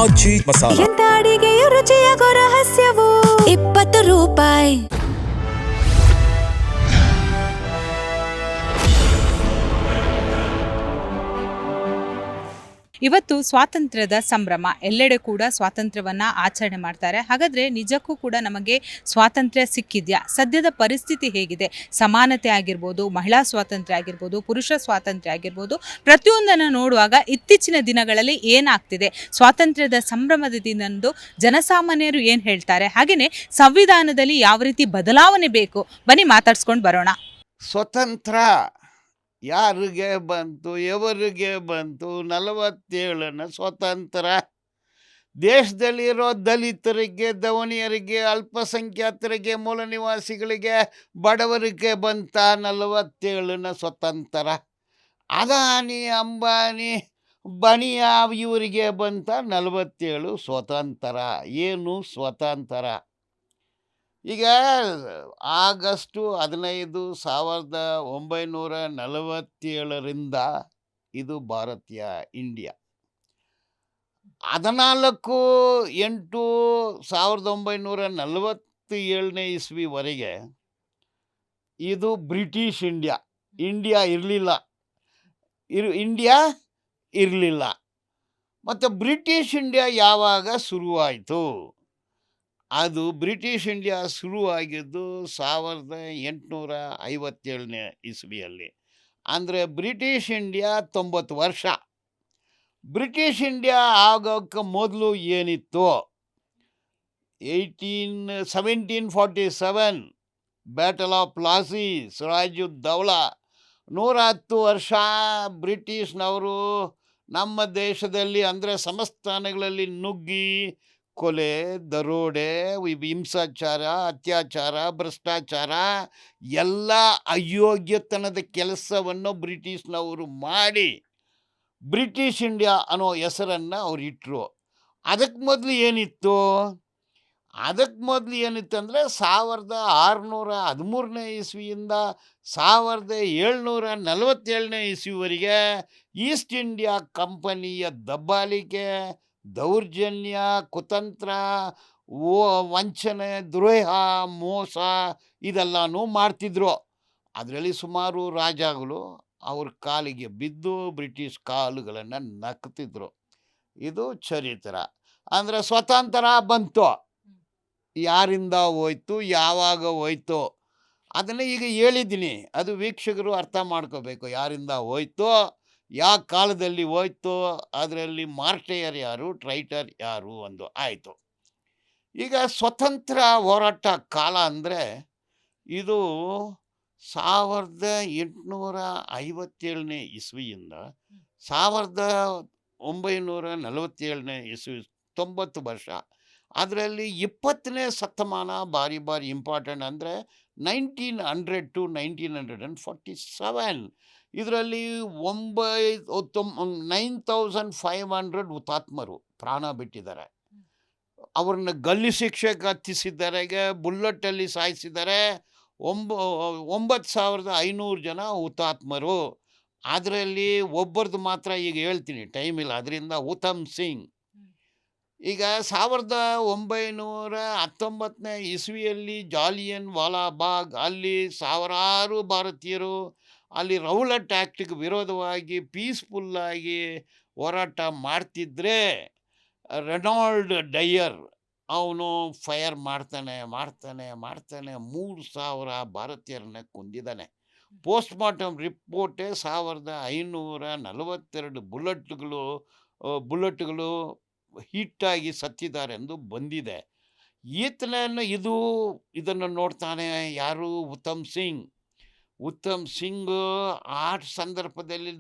ಆಚಿ ಮಸಾಲ. ಎಂತ ಅಡಿಗೆಯ ರುಚಿಯಾಗೋ ರಹಸ್ಯವು 20 ರೂಪಾಯಿ. ಇವತ್ತು ಸ್ವಾತಂತ್ರ್ಯದ ಸಂಭ್ರಮ, ಎಲ್ಲೆಡೆ ಕೂಡ ಸ್ವಾತಂತ್ರ್ಯವನ್ನು ಆಚರಣೆ ಮಾಡ್ತಾರೆ. ಹಾಗಾದರೆ ನಿಜಕ್ಕೂ ಕೂಡ ನಮಗೆ ಸ್ವಾತಂತ್ರ್ಯ ಸಿಕ್ಕಿದೆಯಾ? ಸದ್ಯದ ಪರಿಸ್ಥಿತಿ ಹೇಗಿದೆ? ಸಮಾನತೆ ಆಗಿರ್ಬೋದು, ಮಹಿಳಾ ಸ್ವಾತಂತ್ರ್ಯ ಆಗಿರ್ಬೋದು, ಪುರುಷ ಸ್ವಾತಂತ್ರ್ಯ ಆಗಿರ್ಬೋದು, ಪ್ರತಿಯೊಂದನ್ನು ನೋಡುವಾಗ ಇತ್ತೀಚಿನ ದಿನಗಳಲ್ಲಿ ಏನಾಗ್ತಿದೆ, ಸ್ವಾತಂತ್ರ್ಯದ ಸಂಭ್ರಮದ ದಿನದಂದು ಜನಸಾಮಾನ್ಯರು ಏನು ಹೇಳ್ತಾರೆ, ಹಾಗೆಯೇ ಸಂವಿಧಾನದಲ್ಲಿ ಯಾವ ರೀತಿ ಬದಲಾವಣೆ ಬೇಕು, ಬನ್ನಿ ಮಾತಾಡ್ಸ್ಕೊಂಡು ಬರೋಣ. ಸ್ವತಂತ್ರ ಯಾರಿಗೆ ಬಂತು, ఎవರಿಗೆ ಬಂತು? 47ನ ಸ್ವತಂತ್ರ. ದೇಶದಲ್ಲಿರೋ ದಲಿತರಿಗೆ, ದವಣಿಯರಿಗೆ, ಅಲ್ಪಸಂಖ್ಯಾತರಿಗೆ, ಮೂಲ ನಿವಾಸಿಗಳಿಗೆ, ಬಡವರಿಗೆ ಬಂತ 47ನ ಸ್ವತಂತ್ರ. ಅದಾನಿ, ಅಂಬಾನಿ, ಬನಿಯಾ ಇವರಿಗೆ ಬಂತ 47 ಸ್ವತಂತ್ರ. ಏನು ಸ್ವತಂತ್ರ? ಈಗ ಆಗಸ್ಟು 15, 1947ರಿಂದ ಇದು ಭಾರತೀಯ ಇಂಡಿಯಾ. 14/8/1947 ಇಸ್ವಿವರೆಗೆ ಇದು ಬ್ರಿಟಿಷ್ ಇಂಡಿಯಾ. ಇಂಡಿಯಾ ಇರಲಿಲ್ಲ. ಮತ್ತು ಬ್ರಿಟಿಷ್ ಇಂಡಿಯಾ ಯಾವಾಗ ಶುರುವಾಯಿತು? ಅದು ಬ್ರಿಟಿಷ್ ಇಂಡಿಯಾ ಶುರುವಾಗಿದ್ದು 1857 ಇಸ್ವಿಯಲ್ಲಿ. ಅಂದರೆ ಬ್ರಿಟಿಷ್ ಇಂಡಿಯಾ 90 ವರ್ಷ. ಬ್ರಿಟಿಷ್ ಇಂಡಿಯಾ ಆಗೋಕ್ಕೆ ಮೊದಲು ಏನಿತ್ತು? 1747 ಬ್ಯಾಟಲ್ ಆಫ್ ಪ್ಲಾಸಿ, ಸಿರಾಜುದ್ದೌಲಾ. 110 ವರ್ಷ ಬ್ರಿಟಿಷ್ನವರು ನಮ್ಮ ದೇಶದಲ್ಲಿ ಅಂದರೆ ಸಂಸ್ಥಾನಗಳಲ್ಲಿ ನುಗ್ಗಿ ಕೊಲೆ, ದರೋಡೆ, ಹಿಂಸಾಚಾರ, ಅತ್ಯಾಚಾರ, ಭ್ರಷ್ಟಾಚಾರ ಎಲ್ಲ ಅಯೋಗ್ಯತನದ ಕೆಲಸವನ್ನು ಬ್ರಿಟಿಷ್ನವರು ಮಾಡಿ ಬ್ರಿಟಿಷ್ ಇಂಡಿಯಾ ಅನ್ನೋ ಹೆಸರನ್ನು ಅವ್ರು ಇಟ್ಟರು. ಅದಕ್ಕೆ ಮೊದಲು ಏನಿತ್ತು ಅಂದರೆ 1613 ಇಸ್ವಿಯಿಂದ 1747 ಇಸ್ವಿವರೆಗೆ ಈಸ್ಟ್ ಇಂಡಿಯಾ ಕಂಪನಿಯ ದಬ್ಬಾಳಿಕೆ, ದೌರ್ಜನ್ಯ, ಕುತಂತ್ರ, ವಂಚನೆ, ದ್ರೋಹ, ಮೋಸ ಇದೆಲ್ಲನೂ ಮಾಡ್ತಿದ್ರು. ಅದರಲ್ಲಿ ಸುಮಾರು ರಾಜಗಳು ಅವ್ರ ಕಾಲಿಗೆ ಬಿದ್ದು ಬ್ರಿಟಿಷ್ ಕಾಲುಗಳನ್ನು ನಕ್ತಿದ್ರು. ಇದು ಚರಿತ್ರೆ. ಅಂದರೆ ಸ್ವತಂತ್ರ ಬಂತು, ಯಾರಿಂದ ಹೋಯ್ತು, ಯಾವಾಗ ಹೋಯ್ತು ಅದನ್ನು ಈಗ ಹೇಳಿದ್ದೀನಿ. ಅದು ವೀಕ್ಷಕರು ಅರ್ಥ ಮಾಡ್ಕೋಬೇಕು. ಯಾರಿಂದ ಹೋಯ್ತು, ಯಾವ ಕಾಲದಲ್ಲಿ ಹೋಯ್ತು, ಅದರಲ್ಲಿ ಮಾರ್ಟೈಯರ್ ಯಾರು, ಟ್ರೈಟರ್ ಯಾರು ಒಂದು ಆಯಿತು. ಈಗ ಸ್ವತಂತ್ರ ಹೋರಾಟ ಕಾಲ ಅಂದರೆ ಇದು 1857 ಇಸ್ವಿಯಿಂದ 1947 ಇಸ್ವಿ, 90 ವರ್ಷ. ಅದರಲ್ಲಿ 20ನೇ ಶತಮಾನ ಭಾರಿ ಇಂಪಾರ್ಟೆಂಟ್. ಅಂದರೆ 1900 to 1947 ಇದರಲ್ಲಿ 9500 ಹುತಾತ್ಮರು ಪ್ರಾಣ ಬಿಟ್ಟಿದ್ದಾರೆ. ಅವ್ರನ್ನ ಗಲ್ಲಿ ಶಿಕ್ಷೆಗೆ ಹತ್ತಿಸಿದ್ದಾರೆ, ಬುಲ್ಲಟ್ಟಲ್ಲಿ ಸಾಯಿಸಿದ್ದಾರೆ. 9500 ಜನ ಹುತಾತ್ಮರು. ಅದರಲ್ಲಿ ಒಬ್ಬರದ್ದು ಮಾತ್ರ ಈಗ ಹೇಳ್ತೀನಿ, ಟೈಮ್ ಇಲ್ಲ ಅದರಿಂದ. ಉತ್ತಮ್ ಸಿಂಗ್. ಈಗ 1919 ಇಸ್ವಿಯಲ್ಲಿ ಜಾಲಿಯನ್ ವಾಲಾಬಾಗ್, ಅಲ್ಲಿ ಸಾವಿರಾರು ಭಾರತೀಯರು ಅಲ್ಲಿ ರೌಲಟ್ ಆ್ಯಕ್ಟಿಗೆ ವಿರೋಧವಾಗಿ ಪೀಸ್ಫುಲ್ಲಾಗಿ ಹೋರಾಟ ಮಾಡ್ತಿದ್ರೆ ರೆನಾಲ್ಡ್ ಡಯರ್ ಅವನು ಫೈರ್ ಮಾಡ್ತಾನೆ 3000 ಭಾರತೀಯರನ್ನ ಕೊಂದಿದ್ದಾನೆ. ಪೋಸ್ಟ್ಮಾರ್ಟಮ್ ರಿಪೋರ್ಟೇ 1542 ಬುಲೆಟ್ಗಳು ಹಿಟ್ಟಾಗಿ ಸತ್ತಿದ್ದಾರೆ ಎಂದು ಬಂದಿದೆ. ಇದನ್ನು ನೋಡ್ತಾನೆ ಯಾರು? ಉತ್ತಮ್ ಸಿಂಗ್ ಆ ಸಂದರ್ಭದಲ್ಲಿ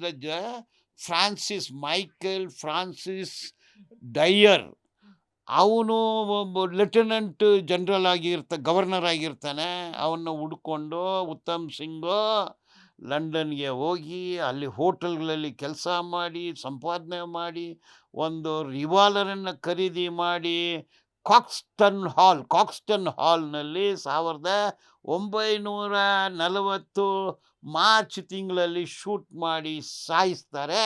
ಫ್ರಾನ್ಸಿಸ್ ಡಯರ್ ಅವನು ಲೆಫ್ಟಿನೆಂಟ್ ಜನರಲ್ ಗವರ್ನರ್ ಆಗಿರ್ತಾನೆ. ಅವನ್ನ ಹುಡ್ಕೊಂಡು ಉತ್ತಮ್ ಸಿಂಗು ಲಂಡನ್ಗೆ ಹೋಗಿ ಅಲ್ಲಿ ಹೋಟೆಲ್ಗಳಲ್ಲಿ ಕೆಲಸ ಮಾಡಿ ಸಂಪಾದನೆ ಮಾಡಿ ಒಂದು ರಿವಾಲ್ವರನ್ನು ಖರೀದಿ ಮಾಡಿ ಕಾಕ್ಸ್ಟನ್ ಹಾಲ್ನಲ್ಲಿ 1940 ಮಾರ್ಚ್ ತಿಂಗಳಲ್ಲಿ ಶೂಟ್ ಮಾಡಿ ಸಾಯಿಸ್ತಾರೆ.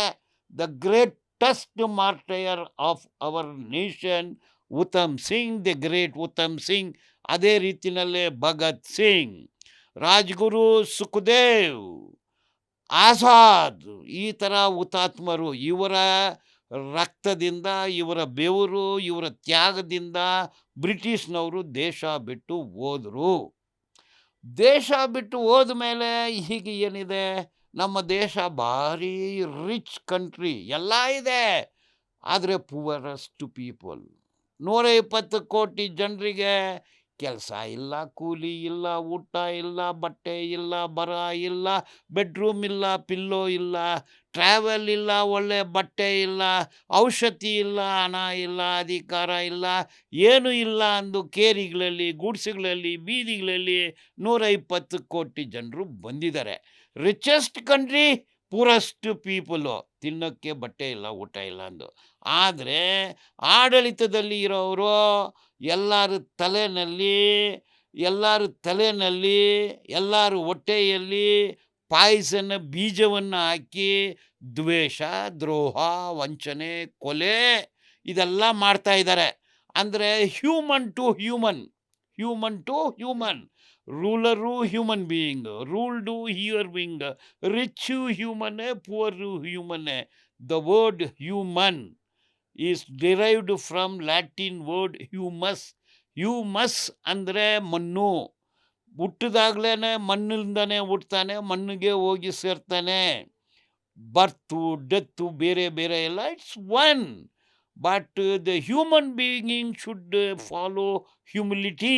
The great greatest martyr of our nation, Uttam Singh, the great Uttam Singh. ಅದೇ ರೀತಿಯಲ್ಲೇ ಭಗತ್ ಸಿಂಗ್, ರಾಜ್ಗುರು ಸುಖದೇವ್, ಆಜಾದ್, ಈ ಥರ ಹುತಾತ್ಮರು. ಇವರ ರಕ್ತದಿಂದ, ಇವರ ಬೆವರು, ಇವರ ತ್ಯಾಗದಿಂದ ಬ್ರಿಟಿಷ್ನವರು ದೇಶ ಬಿಟ್ಟು ಹೋದರು. ದೇಶ ಬಿಟ್ಟು ಹೋದ ಮೇಲೆ ಹೀಗೆ ಏನಿದೆ, ನಮ್ಮ ದೇಶ ಭಾರಿ ರಿಚ್ ಕಂಟ್ರಿ, ಎಲ್ಲ ಇದೆ, ಆದರೆ ಪುವರೆಸ್ಟ್ ಪೀಪಲ್. 120 ಕೋಟಿ ಜನರಿಗೆ ಕೆಲಸ ಇಲ್ಲ, ಕೂಲಿ ಇಲ್ಲ, ಊಟ ಇಲ್ಲ, ಬಟ್ಟೆ ಇಲ್ಲ, ಬರ ಇಲ್ಲ, ಬೆಡ್ರೂಮ್ ಇಲ್ಲ, ಪಿಲ್ಲೋ ಇಲ್ಲ, ಟ್ರಾವೆಲ್ ಇಲ್ಲ, ಒಳ್ಳೆ ಬಟ್ಟೆ ಇಲ್ಲ, ಔಷಧಿ ಇಲ್ಲ, ಹಣ ಇಲ್ಲ, ಅಧಿಕಾರ ಇಲ್ಲ, ಏನೂ ಇಲ್ಲ ಅಂದು ಕೇರಿಗಳಲ್ಲಿ, ಗೂಡ್ಸುಗಳಲ್ಲಿ, ಬೀದಿಗಳಲ್ಲಿ 120 ಕೋಟಿ ಜನರು ಬಂದಿದ್ದಾರೆ. ರಿಚೆಸ್ಟ್ ಕಂಟ್ರಿ, ಪೂರೆಸ್ಟ್ ಪೀಪಲು, ತಿನ್ನೋಕ್ಕೆ ಬಟ್ಟೆ ಇಲ್ಲ, ಊಟ ಇಲ್ಲ ಅಂದು. ಆದರೆ ಆಡಳಿತದಲ್ಲಿ ಇರೋರು ಎಲ್ಲರ ತಲೆಯಲ್ಲಿ ಎಲ್ಲರ ಹೊಟ್ಟೆಯಲ್ಲಿ ಪಾಯ್ಸನ್ ಬೀಜವನ್ನು ಹಾಕಿ ದ್ವೇಷ, ದ್ರೋಹ, ವಂಚನೆ, ಕೊಲೆ ಇದೆಲ್ಲ ಮಾಡ್ತಾ ಇದ್ದಾರೆ. ಅಂದರೆ human to human, ruler human being, ruled ಹ್ಯೂರ್ being, rich human, poor human. The word human is derived from Latin word humus ಅಂದರೆ ಮಣ್ಣು. ಹುಟ್ಟಿದಾಗಲೇ ಮಣ್ಣಿಂದನೇ ಹುಟ್ಟುತ್ತಾನೆ, ಮಣ್ಣಿಗೆ ಹೋಗಿ ಸೇರ್ತಾನೆ. ಬರ್ತು, ಡೆತ್ತು ಬೇರೆ ಬೇರೆ ಎಲ್ಲ, it's one. But the human being should follow humility.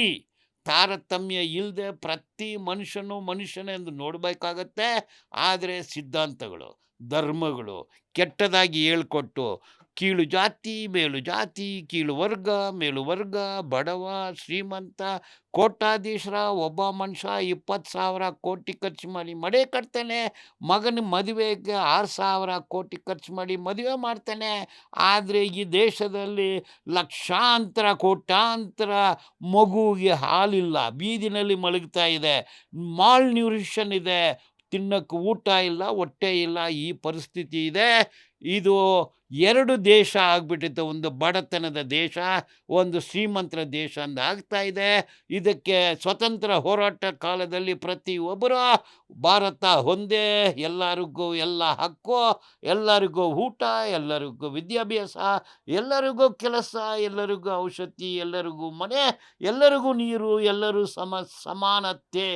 ತಾರತಮ್ಯ ಇಲ್ಲದೆ ಪ್ರತಿ ಮನುಷ್ಯನೇ ಎಂದು ನೋಡಬೇಕಾಗತ್ತೆ. ಆದರೆ ಸಿದ್ಧಾಂತಗಳು, ಧರ್ಮಗಳು ಕೆಟ್ಟದಾಗಿ ಹೇಳ್ಕೊಟ್ಟು ಕೀಳು ಜಾತಿ, ಮೇಲು ಜಾತಿ, ಕೀಳು ವರ್ಗ, ಮೇಲು ವರ್ಗ, ಬಡವ, ಶ್ರೀಮಂತ, ಕೋಟ್ಯಾಧೀಶರ, ಒಬ್ಬ ಮನುಷ್ಯ 20,000 ಕೋಟಿ ಖರ್ಚು ಮಾಡಿ ಮನೆ ಕಟ್ತಾನೆ, ಮಗನ ಮದುವೆಗೆ 6,000 ಕೋಟಿ ಖರ್ಚು ಮಾಡಿ ಮದುವೆ ಮಾಡ್ತಾನೆ. ಆದರೆ ಈ ದೇಶದಲ್ಲಿ ಲಕ್ಷಾಂತರ ಕೋಟ್ಯಾಂತರ ಮಗುವಿಗೆ ಹಾಲಿಲ್ಲ, ಬೀದಿನಲ್ಲಿ ಮಲಗ್ತಾ ಇದೆ, ಮಾಲ್ ನ್ಯೂಟ್ರಿಷನ್ ಇದೆ, ತಿನ್ನೋಕ್ಕೆ ಊಟ ಇಲ್ಲ, ಹೊಟ್ಟೆ ಇಲ್ಲ, ಈ ಪರಿಸ್ಥಿತಿ ಇದೆ. ಇದು 2 ದೇಶ ಆಗಿಬಿಟ್ಟಿತ್ತು, ಒಂದು ಬಡತನದ ದೇಶ, ಒಂದು ಶ್ರೀಮಂತರ ದೇಶ ಅಂತ ಆಗ್ತಾ ಇದೆ. ಇದಕ್ಕೆ ಸ್ವತಂತ್ರ ಹೋರಾಟ ಕಾಲದಲ್ಲಿ ಪ್ರತಿಯೊಬ್ಬರು ಭಾರತ ಒಂದೇ, ಎಲ್ಲರಿಗೂ ಎಲ್ಲ ಹಕ್ಕು, ಎಲ್ಲರಿಗೂ ಊಟ, ಎಲ್ಲರಿಗೂ ವಿದ್ಯಾಭ್ಯಾಸ, ಎಲ್ಲರಿಗೂ ಕೆಲಸ, ಎಲ್ಲರಿಗೂ ಔಷಧಿ, ಎಲ್ಲರಿಗೂ ಮನೆ, ಎಲ್ಲರಿಗೂ ನೀರು, ಎಲ್ಲರೂ ಸಮಾನತೆ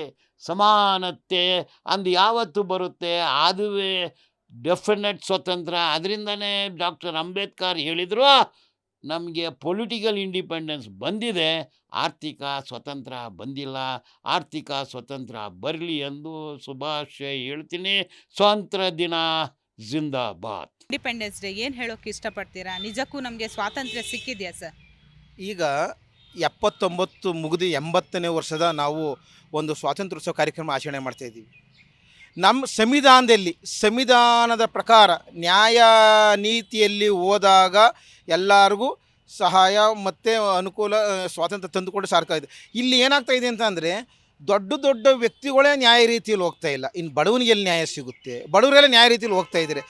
ಅಂದು ಯಾವತ್ತು ಬರುತ್ತೆ, ಅದುವೇ ಡೆಫಿನೆಟ್ ಸ್ವತಂತ್ರ. ಅದರಿಂದನೇ ಡಾಕ್ಟರ್ ಅಂಬೇಡ್ಕರ್ ಹೇಳಿದರು, ನಮಗೆ ಪೊಲಿಟಿಕಲ್ ಇಂಡಿಪೆಂಡೆನ್ಸ್ ಬಂದಿದೆ, ಆರ್ಥಿಕ ಸ್ವತಂತ್ರ ಬಂದಿಲ್ಲ. ಆರ್ಥಿಕ ಸ್ವತಂತ್ರ ಬರಲಿ ಎಂದು ಶುಭಾಶಯ ಹೇಳ್ತೀನಿ. ಸ್ವಾತಂತ್ರ್ಯ ದಿನ ಜಿಂದಾಬಾದ್. ಇಂಡಿಪೆಂಡೆನ್ಸ್ ಡೇ ಏನು ಹೇಳೋಕೆ ಇಷ್ಟಪಡ್ತೀರಾ? ನಿಜಕ್ಕೂ ನಮಗೆ ಸ್ವಾತಂತ್ರ್ಯ ಸಿಕ್ಕಿದೆಯಾ ಸರ್? ಈಗ 79 ಮುಗಿದು 80ನೇ ವರ್ಷದ ನಾವು ಒಂದು ಸ್ವಾತಂತ್ರ್ಯೋತ್ಸವ ಕಾರ್ಯಕ್ರಮ ಆಚರಣೆ ಮಾಡ್ತಾಯಿದ್ದೀವಿ. ನಮ್ಮ ಸಂವಿಧಾನದ ಪ್ರಕಾರ ನ್ಯಾಯ ನೀತಿಯಲ್ಲಿ ಹೋದಾಗ ಎಲ್ಲರಿಗೂ ಸಹಾಯ ಮತ್ತು ಅನುಕೂಲ ಸ್ವಾತಂತ್ರ್ಯ ತಂದುಕೊಂಡು ಸರ್ಕಾರ ಇದೆ. ಇಲ್ಲಿ ಏನಾಗ್ತಾ ಇದೆ ಅಂತ ಅಂದರೆ, ದೊಡ್ಡ ವ್ಯಕ್ತಿಗಳೇ ನ್ಯಾಯ ರೀತಿಯಲ್ಲಿ ಹೋಗ್ತಾ ಇಲ್ಲ. ಇನ್ನು ಬಡವನಿಗೆ ಎಲ್ಲಿ ನ್ಯಾಯ ಸಿಗುತ್ತೆ? ಬಡವರೆಲ್ಲ ನ್ಯಾಯ ರೀತಿಯಲ್ಲಿ ಹೋಗ್ತಾ ಇದ್ದಾರೆ.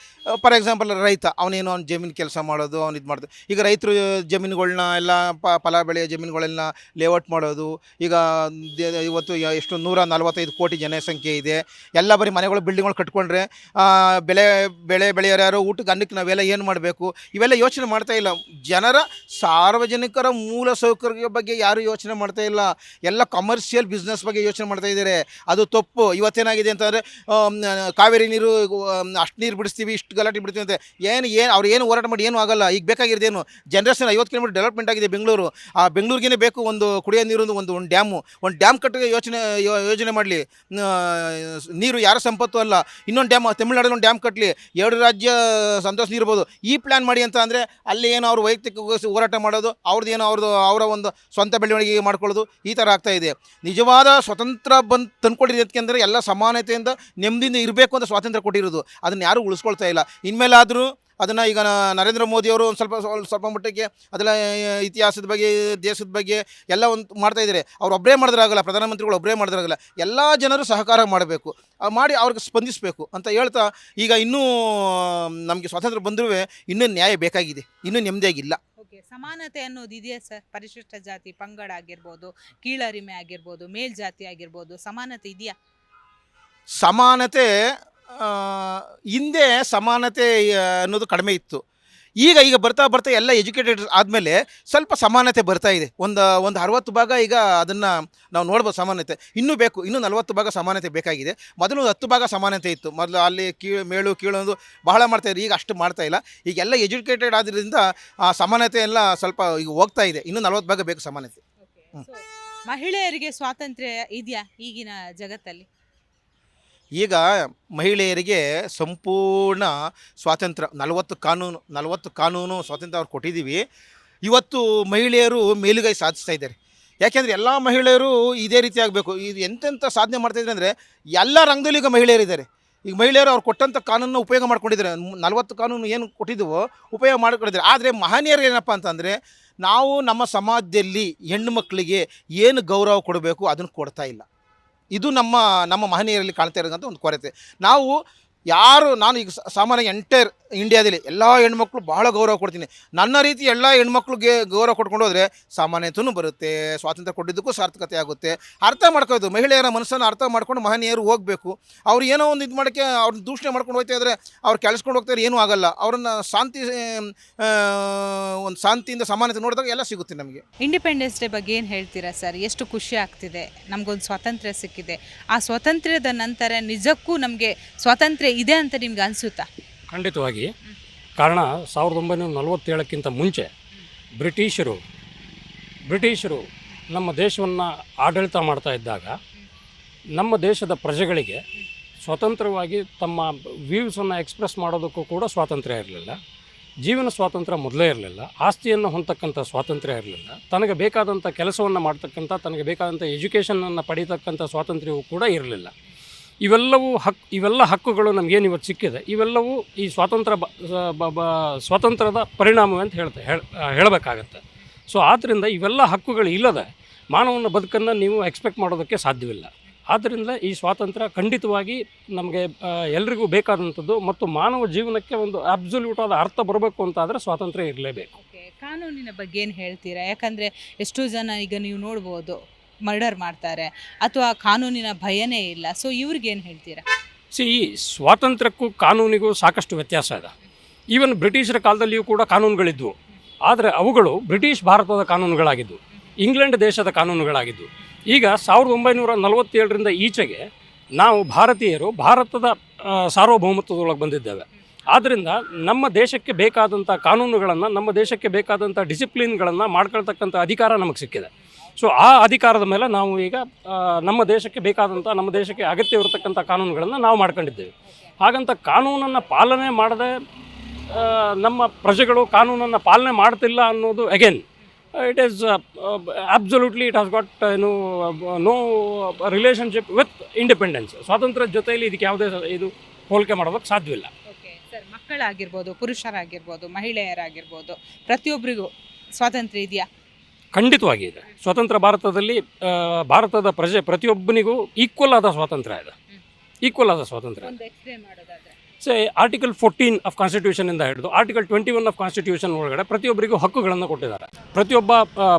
ಫಾರ್ ಎಕ್ಸಾಂಪಲ್ ರೈತ, ಅವನೇನೋ ಅವ್ನು ಜಮೀನು ಕೆಲಸ ಮಾಡೋದು, ಅವ್ನು ಇದು ಮಾಡೋದು. ಈಗ ರೈತರು ಜಮೀನುಗಳ್ನ ಎಲ್ಲ ಫಲ ಬೆಳೆಯ ಜಮೀನುಗಳೆಲ್ಲ ಲೇಔಟ್ ಮಾಡೋದು. ಈಗ ಇವತ್ತು ಎಷ್ಟು 145 ಕೋಟಿ ಜನಸಂಖ್ಯೆ ಇದೆ. ಎಲ್ಲ ಬರೀ ಮನೆಗಳು, ಬಿಲ್ಡಿಂಗ್ಗಳು ಕಟ್ಕೊಂಡ್ರೆ ಬೆಳೆ ಬೆಳೆಯೋರು ಯಾರು, ಊಟಕ್ಕೆ ಅನ್ನಕ್ಕೆ ನಾವೆಲ್ಲ ಏನು ಮಾಡಬೇಕು, ಇವೆಲ್ಲ ಯೋಚನೆ ಮಾಡ್ತಾ ಇಲ್ಲ. ಜನರ ಸಾರ್ವಜನಿಕರ ಮೂಲ ಸೌಕರ್ಯ ಬಗ್ಗೆ ಯಾರೂ ಯೋಚನೆ ಮಾಡ್ತಾ ಇಲ್ಲ. ಎಲ್ಲ ಕಮರ್ಷಿಯಲ್ ಬಿಸ್ನೆಸ್ ಬಗ್ಗೆ ಯೋಚನೆ ಮಾಡ್ತಾ ಇದ್ದಾರೆ. ಅದು ತಪ್ಪು. ಇವತ್ತೇನಾಗಿದೆ ಅಂತಂದರೆ, ಕಾವೇರಿ ನೀರು ಅಷ್ಟು ನೀರು ಬಿಡಿಸ್ತೀವಿ, ಇಷ್ಟು ಗಲಾಟೆ ಬಿಡ್ತೀವಿ ಅಂತ ಅವ್ರು ಏನು ಹೋರಾಟ ಮಾಡಿ ಏನೂ ಆಗಲ್ಲ. ಈಗ ಬೇಕಾಗಿರೋದೇನು, ಜನರೇಷನ್ 50 ಕಿಲೋಮೀಟರ್ ಡೆವಲಪ್ಮೆಂಟ್ ಆಗಿದೆ ಬೆಂಗಳೂರು. ಆ ಬೆಂಗಳೂರಿಗೇ ಬೇಕು ಒಂದು ಕುಡಿಯೋ ನೀರು, ಒಂದು ಡ್ಯಾಮ್ ಕಟ್ಟಿಗೆ ಯೋಜನೆ ಮಾಡಲಿ. ನೀರು ಯಾರ ಸಂಪತ್ತು ಅಲ್ಲ. ಇನ್ನೊಂದು ಡ್ಯಾಮ್ ತಮಿಳ್ನಾಡಲ್ಲಿ ಒಂದು ಡ್ಯಾಮ್ ಕಟ್ಟಲಿ, 2 ರಾಜ್ಯ ಸಂತೋಷ ನೀರ್ಬೋದು. ಈ ಪ್ಲ್ಯಾನ್ ಮಾಡಿ ಅಂತ ಅಂದರೆ ಅಲ್ಲಿ ಏನೋ ಅವ್ರು ವೈಯಕ್ತಿಕ ಹೋರಾಟ ಮಾಡೋದು, ಅವರ ಒಂದು ಸ್ವಂತ ಬೆಳವಣಿಗೆ ಮಾಡ್ಕೊಳ್ಳೋದು, ಈ ಥರ ಆಗ್ತಾ ಇದೆ. ನಿಜವಾದ ಸ್ವತಂತ್ರ ತಂದ್ಕೊಟ್ಟಿರೋದು ಯಾಕೆಂದರೆ ಎಲ್ಲ ಸಮಾನತೆಯಿಂದ ನೆಮ್ಮದಿಯಿಂದ ಇರಬೇಕು ಅಂತ ಸ್ವಾತಂತ್ರ್ಯ ಕೊಟ್ಟಿರೋದು. ಅದನ್ನು ಯಾರೂ ಉಳಿಸ್ಕೊಳ್ತಾ ಇಲ್ಲ. ಇನ್ಮೇಲಾದರೂ ಅದನ್ನು ಈಗ ನರೇಂದ್ರ ಮೋದಿಯವರು ಒಂದು ಸ್ವಲ್ಪ ಮಟ್ಟಿಗೆ ಅದೆಲ್ಲ ಇತಿಹಾಸದ ಬಗ್ಗೆ, ದೇಶದ ಬಗ್ಗೆ ಎಲ್ಲ ಒಂದು ಮಾಡ್ತಾ ಇದ್ದಾರೆ. ಅವ್ರು ಒಬ್ಬರೇ ಮಾಡಿದ್ರಾಗಲ್ಲ, ಪ್ರಧಾನಮಂತ್ರಿಗಳು ಒಬ್ಬರೇ ಮಾಡಿದ್ರಾಗಲ್ಲ, ಎಲ್ಲ ಜನರು ಸಹಕಾರ ಮಾಡಬೇಕು, ಮಾಡಿ ಅವ್ರಿಗೆ ಸ್ಪಂದಿಸಬೇಕು ಅಂತ ಹೇಳ್ತಾ, ಈಗ ಇನ್ನೂ ನಮಗೆ ಸ್ವಾತಂತ್ರ್ಯ ಬಂದರೂ ಇನ್ನೂ ನ್ಯಾಯ ಬೇಕಾಗಿದೆ, ಇನ್ನೂ ನೆಮ್ಮದಿಯಾಗಿಲ್ಲ. ಓಕೆ, ಸಮಾನತೆ ಅನ್ನೋದು ಇದೆಯಾ ಸರ್? ಪರಿಶಿಷ್ಟ ಜಾತಿ ಪಂಗಡ ಆಗಿರ್ಬೋದು, ಕೀಳರಿಮೆ ಆಗಿರ್ಬೋದು, ಮೇಲ್ಜಾತಿ ಆಗಿರ್ಬೋದು, ಸಮಾನತೆ ಇದೆಯಾ? ಸಮಾನತೆ ಹಿಂದೆ ಸಮಾನತೆ ಅನ್ನೋದು ಕಡಿಮೆ ಇತ್ತು. ಈಗ ಬರ್ತಾ ಎಲ್ಲ ಎಜುಕೇಟೆಡ್ ಆದಮೇಲೆ ಸ್ವಲ್ಪ ಸಮಾನತೆ ಬರ್ತಾ ಇದೆ. ಒಂದು 60 ಭಾಗ ಈಗ ಅದನ್ನು ನಾವು ನೋಡ್ಬೋದು ಸಮಾನತೆ. ಇನ್ನೂ ಬೇಕು, ಇನ್ನೂ 40 ಭಾಗ ಸಮಾನತೆ ಬೇಕಾಗಿದೆ. ಮೊದಲು 10 ಭಾಗ ಸಮಾನತೆ ಇತ್ತು. ಮೊದಲು ಅಲ್ಲಿ ಮೇಳು ಕೀಳೋದು ಬಹಳ ಮಾಡ್ತಾಯಿದ್ರು, ಈಗ ಅಷ್ಟು ಮಾಡ್ತಾ ಇಲ್ಲ. ಈಗೆಲ್ಲ ಎಜುಕೇಟೆಡ್ ಆದ್ದರಿಂದ ಆ ಸಮಾನತೆ ಎಲ್ಲ ಸ್ವಲ್ಪ ಈಗ ಹೋಗ್ತಾ ಇದೆ. ಇನ್ನೂ 40 ಭಾಗ ಬೇಕು ಸಮಾನತೆ. ಮಹಿಳೆಯರಿಗೆ ಸ್ವಾತಂತ್ರ್ಯ ಇದೆಯಾ ಈಗಿನ ಜಗತ್ತಲ್ಲಿ? ಈಗ ಮಹಿಳೆಯರಿಗೆ ಸಂಪೂರ್ಣ ಸ್ವಾತಂತ್ರ್ಯ, 40 ಕಾನೂನು ಸ್ವಾತಂತ್ರ್ಯ ಅವ್ರು ಕೊಟ್ಟಿದ್ದೀವಿ. ಇವತ್ತು ಮಹಿಳೆಯರು ಮೇಲುಗೈ ಸಾಧಿಸ್ತಾ ಇದ್ದಾರೆ. ಯಾಕೆಂದರೆ ಎಲ್ಲ ಮಹಿಳೆಯರು ಇದೇ ರೀತಿ ಆಗಬೇಕು. ಇದು ಎಂತೆಂಥ ಸಾಧನೆ ಮಾಡ್ತಾಯಿದ್ದಾರೆ ಅಂದರೆ ಎಲ್ಲ ರಂಗದಲ್ಲೂ ಈಗ ಮಹಿಳೆಯರಿದ್ದಾರೆ. ಈಗ ಮಹಿಳೆಯರು ಅವ್ರು ಕೊಟ್ಟಂಥ ಕಾನೂನನ್ನು ಉಪಯೋಗ ಮಾಡ್ಕೊಂಡಿದ್ದಾರೆ. 40 ಕಾನೂನು ಏನು ಕೊಟ್ಟಿದ್ದೀವೋ ಉಪಯೋಗ ಮಾಡ್ಕೊಂಡಿದ್ದಾರೆ. ಆದರೆ ಮಹನೀಯರು ಏನಪ್ಪ ಅಂತಂದರೆ, ನಾವು ನಮ್ಮ ಸಮಾಜದಲ್ಲಿ ಹೆಣ್ಣು ಮಕ್ಕಳಿಗೆ ಏನು ಗೌರವ ಕೊಡಬೇಕು ಅದನ್ನು ಕೊಡ್ತಾ ಇಲ್ಲ. ಇದು ನಮ್ಮ ಮಹನೀಯರಲ್ಲಿ ಕಾಣ್ತಾ ಇರೋದಂಥ ಒಂದು ಕೊರತೆ. ನಾನು ಈಗ ಸಾಮಾನ್ಯ ಎಂಟೈರ್ ಇಂಡಿಯಾದಲ್ಲಿ ಎಲ್ಲ ಹೆಣ್ಮಕ್ಳು ಭಾಳ ಗೌರವ ಕೊಡ್ತೀನಿ. ನನ್ನ ರೀತಿ ಎಲ್ಲ ಹೆಣ್ಮಕ್ಳಿಗೆ ಗೌರವ ಕೊಟ್ಕೊಂಡು ಹೋದರೆ ಸಾಮಾನ್ಯತೆಯೂ ಬರುತ್ತೆ, ಸ್ವಾತಂತ್ರ್ಯ ಕೊಟ್ಟಿದ್ದಕ್ಕೂ ಸಾರ್ಥಕತೆ ಆಗುತ್ತೆ. ಅರ್ಥ ಮಾಡ್ಕೋದು, ಮಹಿಳೆಯರ ಮನಸ್ಸನ್ನು ಅರ್ಥ ಮಾಡ್ಕೊಂಡು ಮಹನೀಯರು ಹೋಗಬೇಕು. ಅವ್ರು ಏನೋ ಒಂದು ಇದು ಮಾಡೋಕ್ಕೆ ಅವ್ರನ್ನ ದೂಷಣೆ ಮಾಡ್ಕೊಂಡು ಹೋಗ್ತಾ ಇದ್ದರೆ, ಅವ್ರು ಕೆಲ್ಸ್ಕೊಂಡು ಹೋಗ್ತಾರೆ, ಏನೂ ಆಗಲ್ಲ. ಅವ್ರನ್ನ ಒಂದು ಶಾಂತಿಯಿಂದ ಸಮಾನತೆ ನೋಡಿದಾಗ ಎಲ್ಲ ಸಿಗುತ್ತೆ ನಮಗೆ. ಇಂಡಿಪೆಂಡೆನ್ಸ್ ಡೇ ಬಗ್ಗೆ ಏನು ಹೇಳ್ತೀರಾ ಸರ್? ಎಷ್ಟು ಖುಷಿ ಆಗ್ತಿದೆ, ನಮಗೊಂದು ಸ್ವಾತಂತ್ರ್ಯ ಸಿಕ್ಕಿದೆ. ಆ ಸ್ವಾತಂತ್ರ್ಯದ ನಂತರ ನಿಜಕ್ಕೂ ನಮಗೆ ಸ್ವಾತಂತ್ರ್ಯ ಇದೆ ಅಂತ ನಿಮ್ಗೆ ಅನಿಸುತ್ತಾ? ಖಂಡಿತವಾಗಿ. ಕಾರಣ 1947ಕ್ಕಿಂತ ಮುಂಚೆ ಬ್ರಿಟಿಷರು ನಮ್ಮ ದೇಶವನ್ನು ಆಡಳಿತ ಮಾಡ್ತಾ ಇದ್ದಾಗ ನಮ್ಮ ದೇಶದ ಪ್ರಜೆಗಳಿಗೆ ಸ್ವತಂತ್ರವಾಗಿ ತಮ್ಮ ವ್ಯೂಸನ್ನು ಎಕ್ಸ್ಪ್ರೆಸ್ ಮಾಡೋದಕ್ಕೂ ಕೂಡ ಸ್ವಾತಂತ್ರ್ಯ ಇರಲಿಲ್ಲ. ಜೀವನ ಸ್ವಾತಂತ್ರ್ಯ ಮೊದಲೇ ಇರಲಿಲ್ಲ. ಆಸ್ತಿಯನ್ನು ಹೊಂದತಕ್ಕಂಥ ಸ್ವಾತಂತ್ರ್ಯ ಇರಲಿಲ್ಲ. ತನಗೆ ಬೇಕಾದಂಥ ಕೆಲಸವನ್ನು ಮಾಡ್ತಕ್ಕಂಥ, ತನಗೆ ಬೇಕಾದಂಥ ಎಜುಕೇಷನನ್ನು ಪಡೀತಕ್ಕಂಥ ಸ್ವಾತಂತ್ರ್ಯವೂ ಕೂಡ ಇರಲಿಲ್ಲ. ಇವೆಲ್ಲ ಹಕ್ಕುಗಳು ನಮಗೇನು ಇವತ್ತು ಸಿಕ್ಕಿದೆ, ಇವೆಲ್ಲವೂ ಈ ಸ್ವಾತಂತ್ರ್ಯದ ಪರಿಣಾಮವೇ ಅಂತ ಹೇಳಬೇಕಾಗತ್ತೆ. ಸೊ ಆದ್ದರಿಂದ ಇವೆಲ್ಲ ಹಕ್ಕುಗಳು ಇಲ್ಲದೆ ಮಾನವನ ಬದುಕನ್ನು ನೀವು ಎಕ್ಸ್ಪೆಕ್ಟ್ ಮಾಡೋದಕ್ಕೆ ಸಾಧ್ಯವಿಲ್ಲ. ಆದ್ದರಿಂದ ಈ ಸ್ವಾತಂತ್ರ್ಯ ಖಂಡಿತವಾಗಿ ನಮಗೆ ಎಲ್ರಿಗೂ ಬೇಕಾದಂಥದ್ದು. ಮತ್ತು ಮಾನವ ಜೀವನಕ್ಕೆ ಒಂದು ಅಬ್ಸಲ್ಯೂಟ್ ಆದ ಅರ್ಥ ಬರಬೇಕು ಅಂತಾದರೆ ಸ್ವಾತಂತ್ರ್ಯ ಇರಲೇಬೇಕು. ಕಾನೂನಿನ ಬಗ್ಗೆ ಏನು ಹೇಳ್ತೀರಾ? ಯಾಕಂದರೆ ಎಷ್ಟೋ ಜನ ಈಗ ನೀವು ನೋಡ್ಬೋದು ಮರ್ಡರ್ ಮಾಡ್ತಾರೆ, ಅಥವಾ ಕಾನೂನಿನ ಭಯನೇ ಇಲ್ಲ. ಸೊ ಇವ್ರಿಗೇನು ಹೇಳ್ತೀರಾ? ಈ ಸ್ವಾತಂತ್ರ್ಯಕ್ಕೂ ಕಾನೂನಿಗೂ ಸಾಕಷ್ಟು ವ್ಯತ್ಯಾಸ ಇದೆ. ಈವನ್ ಬ್ರಿಟಿಷರ ಕಾಲದಲ್ಲಿಯೂ ಕೂಡ ಕಾನೂನುಗಳಿದ್ವು, ಆದರೆ ಅವುಗಳು ಬ್ರಿಟಿಷ್ ಭಾರತದ ಕಾನೂನುಗಳಾಗಿದ್ದವು, ಇಂಗ್ಲೆಂಡ್ ದೇಶದ ಕಾನೂನುಗಳಾಗಿದ್ದವು. ಈಗ 1947ರಿಂದ ಈಚೆಗೆ ನಾವು ಭಾರತೀಯರು ಭಾರತದ ಸಾರ್ವಭೌಮತ್ವದೊಳಗೆ ಬಂದಿದ್ದೇವೆ. ಆದ್ದರಿಂದ ನಮ್ಮ ದೇಶಕ್ಕೆ ಬೇಕಾದಂಥ ಕಾನೂನುಗಳನ್ನು, ನಮ್ಮ ದೇಶಕ್ಕೆ ಬೇಕಾದಂಥ ಡಿಸಿಪ್ಲಿನ್ಗಳನ್ನು ಮಾಡ್ಕೊಳ್ತಕ್ಕಂಥ ಅಧಿಕಾರ ನಮಗೆ ಸಿಕ್ಕಿದೆ. ಸೊ ಆ ಅಧಿಕಾರದ ಮೇಲೆ ನಾವು ಈಗ ನಮ್ಮ ದೇಶಕ್ಕೆ ಬೇಕಾದಂಥ, ನಮ್ಮ ದೇಶಕ್ಕೆ ಅಗತ್ಯವಿರತಕ್ಕಂಥ ಕಾನೂನುಗಳನ್ನು ನಾವು ಮಾಡ್ಕೊಂಡಿದ್ದೇವೆ. ಹಾಗಂತ ಕಾನೂನನ್ನು ಪಾಲನೆ ಮಾಡದೆ ನಮ್ಮ ಪ್ರಜೆಗಳು ಕಾನೂನನ್ನು ಪಾಲನೆ ಮಾಡ್ತಿಲ್ಲ ಅನ್ನೋದು again it is absolutely it has got no relationship with independence. ಸ್ವಾತಂತ್ರ್ಯದ ಜೊತೆಯಲ್ಲಿ ಇದಕ್ಕೆ ಯಾವುದೇ ಇದು ಹೋಲಿಕೆ ಮಾಡೋದಕ್ಕೆ ಸಾಧ್ಯವಿಲ್ಲ. ಓಕೆ ಸರ್, ಮಕ್ಕಳಾಗಿರ್ಬೋದು, ಪುರುಷರಾಗಿರ್ಬೋದು, ಮಹಿಳೆಯರಾಗಿರ್ಬೋದು, ಪ್ರತಿಯೊಬ್ಬರಿಗೂ ಸ್ವಾತಂತ್ರ್ಯ ಇದೆಯಾ? ಖಂಡಿತವಾಗಿ ಇದೆ. ಸ್ವತಂತ್ರ ಭಾರತದಲ್ಲಿ ಭಾರತದ ಪ್ರತಿಯೊಬ್ಬನಿಗೂ ಈಕ್ವಲ್ ಆದ ಸ್ವಾತಂತ್ರ್ಯ ಇದೆ. ಸೊ ಆರ್ಟಿಕಲ್ 14 ಆಫ್ ಕಾನ್ಸ್ಟಿಟ್ಯೂಷನಿಂದ ಹಿಡಿದು ಆರ್ಟಿಕಲ್ 21 ಆಫ್ ಕಾನ್ಸ್ಟಿಟ್ಯೂಷನ್ ಒಳಗಡೆ ಪ್ರತಿಯೊಬ್ಬರಿಗೂ ಹಕ್ಕುಗಳನ್ನು ಕೊಟ್ಟಿದ್ದಾರೆ. ಪ್ರತಿಯೊಬ್ಬ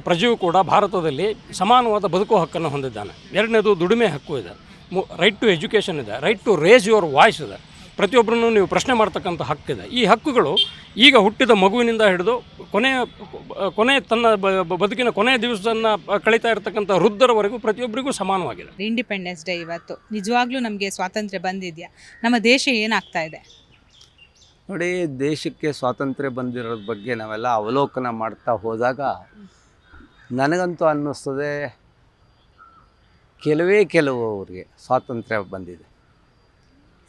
ಪ್ರಜೆಯೂ ಕೂಡ ಭಾರತದಲ್ಲಿ ಸಮಾನವಾದ ಬದುಕುವ ಹಕ್ಕನ್ನು ಹೊಂದಿದ್ದಾನೆ. ಎರಡನೇದು ದುಡಿಮೆ ಹಕ್ಕು ಇದೆ, ರೈಟ್ ಟು ಎಜುಕೇಷನ್ ಇದೆ, right to raise your voice ಇದೆ, ಪ್ರತಿಯೊಬ್ಬರನ್ನು ನೀವು ಪ್ರಶ್ನೆ ಮಾಡ್ತಕ್ಕಂಥ ಹಕ್ಕಿದೆ. ಈ ಹಕ್ಕುಗಳು ಈಗ ಹುಟ್ಟಿದ ಮಗುವಿನಿಂದ ಹಿಡಿದು ಕೊನೆ ತನ್ನ ಬದುಕಿನ ಕೊನೆಯ ದಿವಸವನ್ನು ಕಳೀತಾ ಇರತಕ್ಕಂಥ ವೃದ್ಧರವರೆಗೂ ಪ್ರತಿಯೊಬ್ಬರಿಗೂ ಸಮಾನವಾಗಿದೆ. ಇಂಡಿಪೆಂಡೆನ್ಸ್ ಡೇ ಇವತ್ತು ನಿಜವಾಗ್ಲೂ ನಮಗೆ ಸ್ವಾತಂತ್ರ್ಯ ಬಂದಿದೆಯಾ? ನಮ್ಮ ದೇಶ ಏನಾಗ್ತಾ ಇದೆ ನೋಡಿ, ದೇಶಕ್ಕೆ ಸ್ವಾತಂತ್ರ್ಯ ಬಂದಿರೋದ್ರ ಬಗ್ಗೆ ನಾವೆಲ್ಲ ಅವಲೋಕನ ಮಾಡ್ತಾ ಹೋದಾಗ ನನಗಂತೂ ಅನ್ನಿಸ್ತದೆ, ಕೆಲವು ಅವರಿಗೆ ಸ್ವಾತಂತ್ರ್ಯ ಬಂದಿದೆ.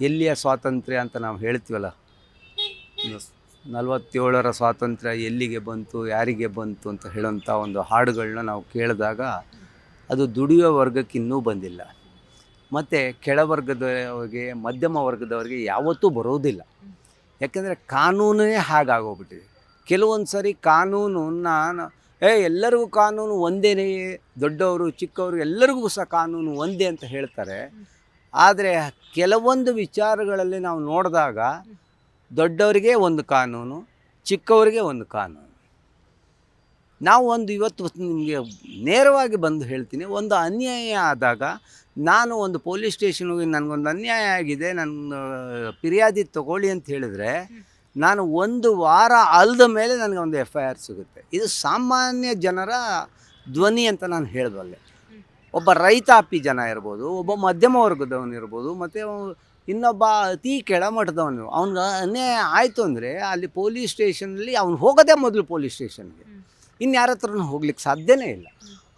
ಎಲ್ಲಿಯ ಸ್ವಾತಂತ್ರ್ಯ ಅಂತ ನಾವು ಹೇಳ್ತೀವಲ್ಲ, 47ರ ಸ್ವಾತಂತ್ರ್ಯ ಎಲ್ಲಿಗೆ ಬಂತು, ಯಾರಿಗೆ ಬಂತು ಅಂತ ಹೇಳೋಂಥ ಒಂದು ಹಾಡುಗಳನ್ನ ನಾವು ಕೇಳಿದಾಗ ಅದು ದುಡಿಯೋ ವರ್ಗಕ್ಕೆ ಇನ್ನೂ ಬಂದಿಲ್ಲ. ಮತ್ತು ಕೆಳವರ್ಗದವರಿಗೆ, ಮಧ್ಯಮ ವರ್ಗದವರಿಗೆ ಯಾವತ್ತೂ ಬರೋದಿಲ್ಲ. ಯಾಕೆಂದರೆ ಕಾನೂನೇ ಹಾಗಾಗೋಗ್ಬಿಟ್ಟಿದೆ. ಕೆಲವೊಂದು ಸರಿ ಕಾನೂನನ್ನು ಎಲ್ಲರಿಗೂ ಕಾನೂನು ಒಂದೇ, ದೊಡ್ಡವರು ಚಿಕ್ಕವರು ಎಲ್ಲರಿಗೂ ಸಹ ಕಾನೂನು ಒಂದೇ ಅಂತ ಹೇಳ್ತಾರೆ. ಆದರೆ ಕೆಲವೊಂದು ವಿಚಾರಗಳಲ್ಲಿ ನಾವು ನೋಡಿದಾಗ ದೊಡ್ಡವರಿಗೆ ಒಂದು ಕಾನೂನು, ಚಿಕ್ಕವರಿಗೆ ಒಂದು ಕಾನೂನು. ನಾವು ಇವತ್ತು ನಿಮಗೆ ನೇರವಾಗಿ ಬಂದು ಹೇಳ್ತೀನಿ, ಒಂದು ಅನ್ಯಾಯ ಆದಾಗ ನಾನು ಒಂದು ಪೊಲೀಸ್ ಸ್ಟೇಷನ್ಗೆ ಹೋಗಿ ನನಗೊಂದು ಅನ್ಯಾಯ ಆಗಿದೆ, ನನ್ನ ಫಿರ್ಯಾದಿ ತಗೊಳ್ಳಿ ಅಂತ ಹೇಳಿದರೆ ನಾನು 1 ವಾರ ಅಲ್ದ ಮೇಲೆ ನನಗೆ ಒಂದು FIR ಸಿಗುತ್ತೆ. ಇದು ಸಾಮಾನ್ಯ ಜನರ ಧ್ವನಿ ಅಂತ ನಾನು ಹೇಳಬಲ್ಲೆ. ಒಬ್ಬ ರೈತಾಪಿ ಜನ ಇರ್ಬೋದು, ಒಬ್ಬ ಮಧ್ಯಮ ವರ್ಗದವನು ಇರ್ಬೋದು, ಮತ್ತು ಇನ್ನೊಬ್ಬ ಅತಿ ಕೆಳಮಟ್ಟದವನು, ಅವ್ನಿಗೆ ಅನ್ಯಾಯ ಆಯಿತು ಅಂದರೆ ಅಲ್ಲಿ ಪೊಲೀಸ್ ಸ್ಟೇಷನಲ್ಲಿ ಅವ್ನು ಹೋಗೋದೇ ಮೊದಲು ಪೊಲೀಸ್ ಸ್ಟೇಷನ್ಗೆ, ಇನ್ಯಾರ ಹತ್ರನೂ ಹೋಗ್ಲಿಕ್ಕೆ ಸಾಧ್ಯನೇ ಇಲ್ಲ.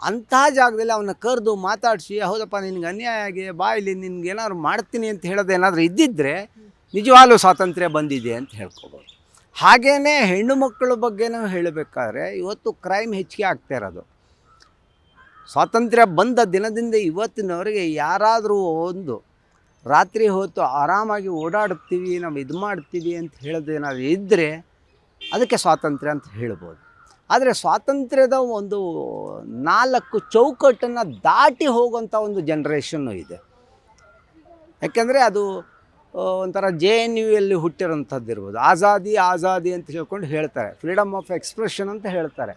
ಅಂಥ ಜಾಗದಲ್ಲಿ ಅವನ್ನ ಕರೆದು ಮಾತಾಡಿಸಿ, ಹೌದಪ್ಪ ನಿನಗೆ ಅನ್ಯಾಯ ಆಗಿ ಬಾ ಇಲ್ಲಿ ನಿನ್ಗೆ ಏನಾದ್ರು ಮಾಡ್ತೀನಿ ಅಂತ ಹೇಳೋದೇನಾದರೂ ಇದ್ದಿದ್ದರೆ ನಿಜವಾಗ್ಲೂ ಸ್ವಾತಂತ್ರ್ಯ ಬಂದಿದೆ ಅಂತ ಹೇಳ್ಕೊಬೋದು. ಹಾಗೆಯೇ ಹೆಣ್ಣು ಮಕ್ಕಳ ಬಗ್ಗೆನೂ ಹೇಳಬೇಕಾದ್ರೆ ಇವತ್ತು ಕ್ರೈಮ್ ಹೆಚ್ಚಿಗೆ ಆಗ್ತಾ ಇರೋದು. ಸ್ವಾತಂತ್ರ್ಯ ಬಂದ ದಿನದಿಂದ ಇವತ್ತಿನವರೆಗೆ ಯಾರಾದರೂ ಒಂದು ರಾತ್ರಿ ಹೊತ್ತು ಆರಾಮಾಗಿ ಓಡಾಡ್ತೀವಿ, ನಾವು ಇದು ಮಾಡ್ತೀವಿ ಅಂತ ಹೇಳೋದೇನಾದ್ರು ಇದ್ದರೆ ಅದಕ್ಕೆ ಸ್ವಾತಂತ್ರ್ಯ ಅಂತ ಹೇಳ್ಬೋದು. ಆದರೆ ಸ್ವಾತಂತ್ರ್ಯದ ಒಂದು 4 ಚೌಕಟ್ಟನ್ನು ದಾಟಿ ಹೋಗುವಂಥ ಒಂದು ಜನ್ರೇಷನ್ನು ಇದೆ. ಯಾಕೆಂದರೆ ಅದು ಒಂಥರ JNUಯಲ್ಲಿ ಹುಟ್ಟಿರೋಂಥದ್ದು ಇರ್ಬೋದು. ಆಜಾದಿ ಅಂತ ಹೇಳ್ಕೊಂಡು ಹೇಳ್ತಾರೆ, ಫ್ರೀಡಮ್ ಆಫ್ ಎಕ್ಸ್ಪ್ರೆಷನ್ ಅಂತ ಹೇಳ್ತಾರೆ.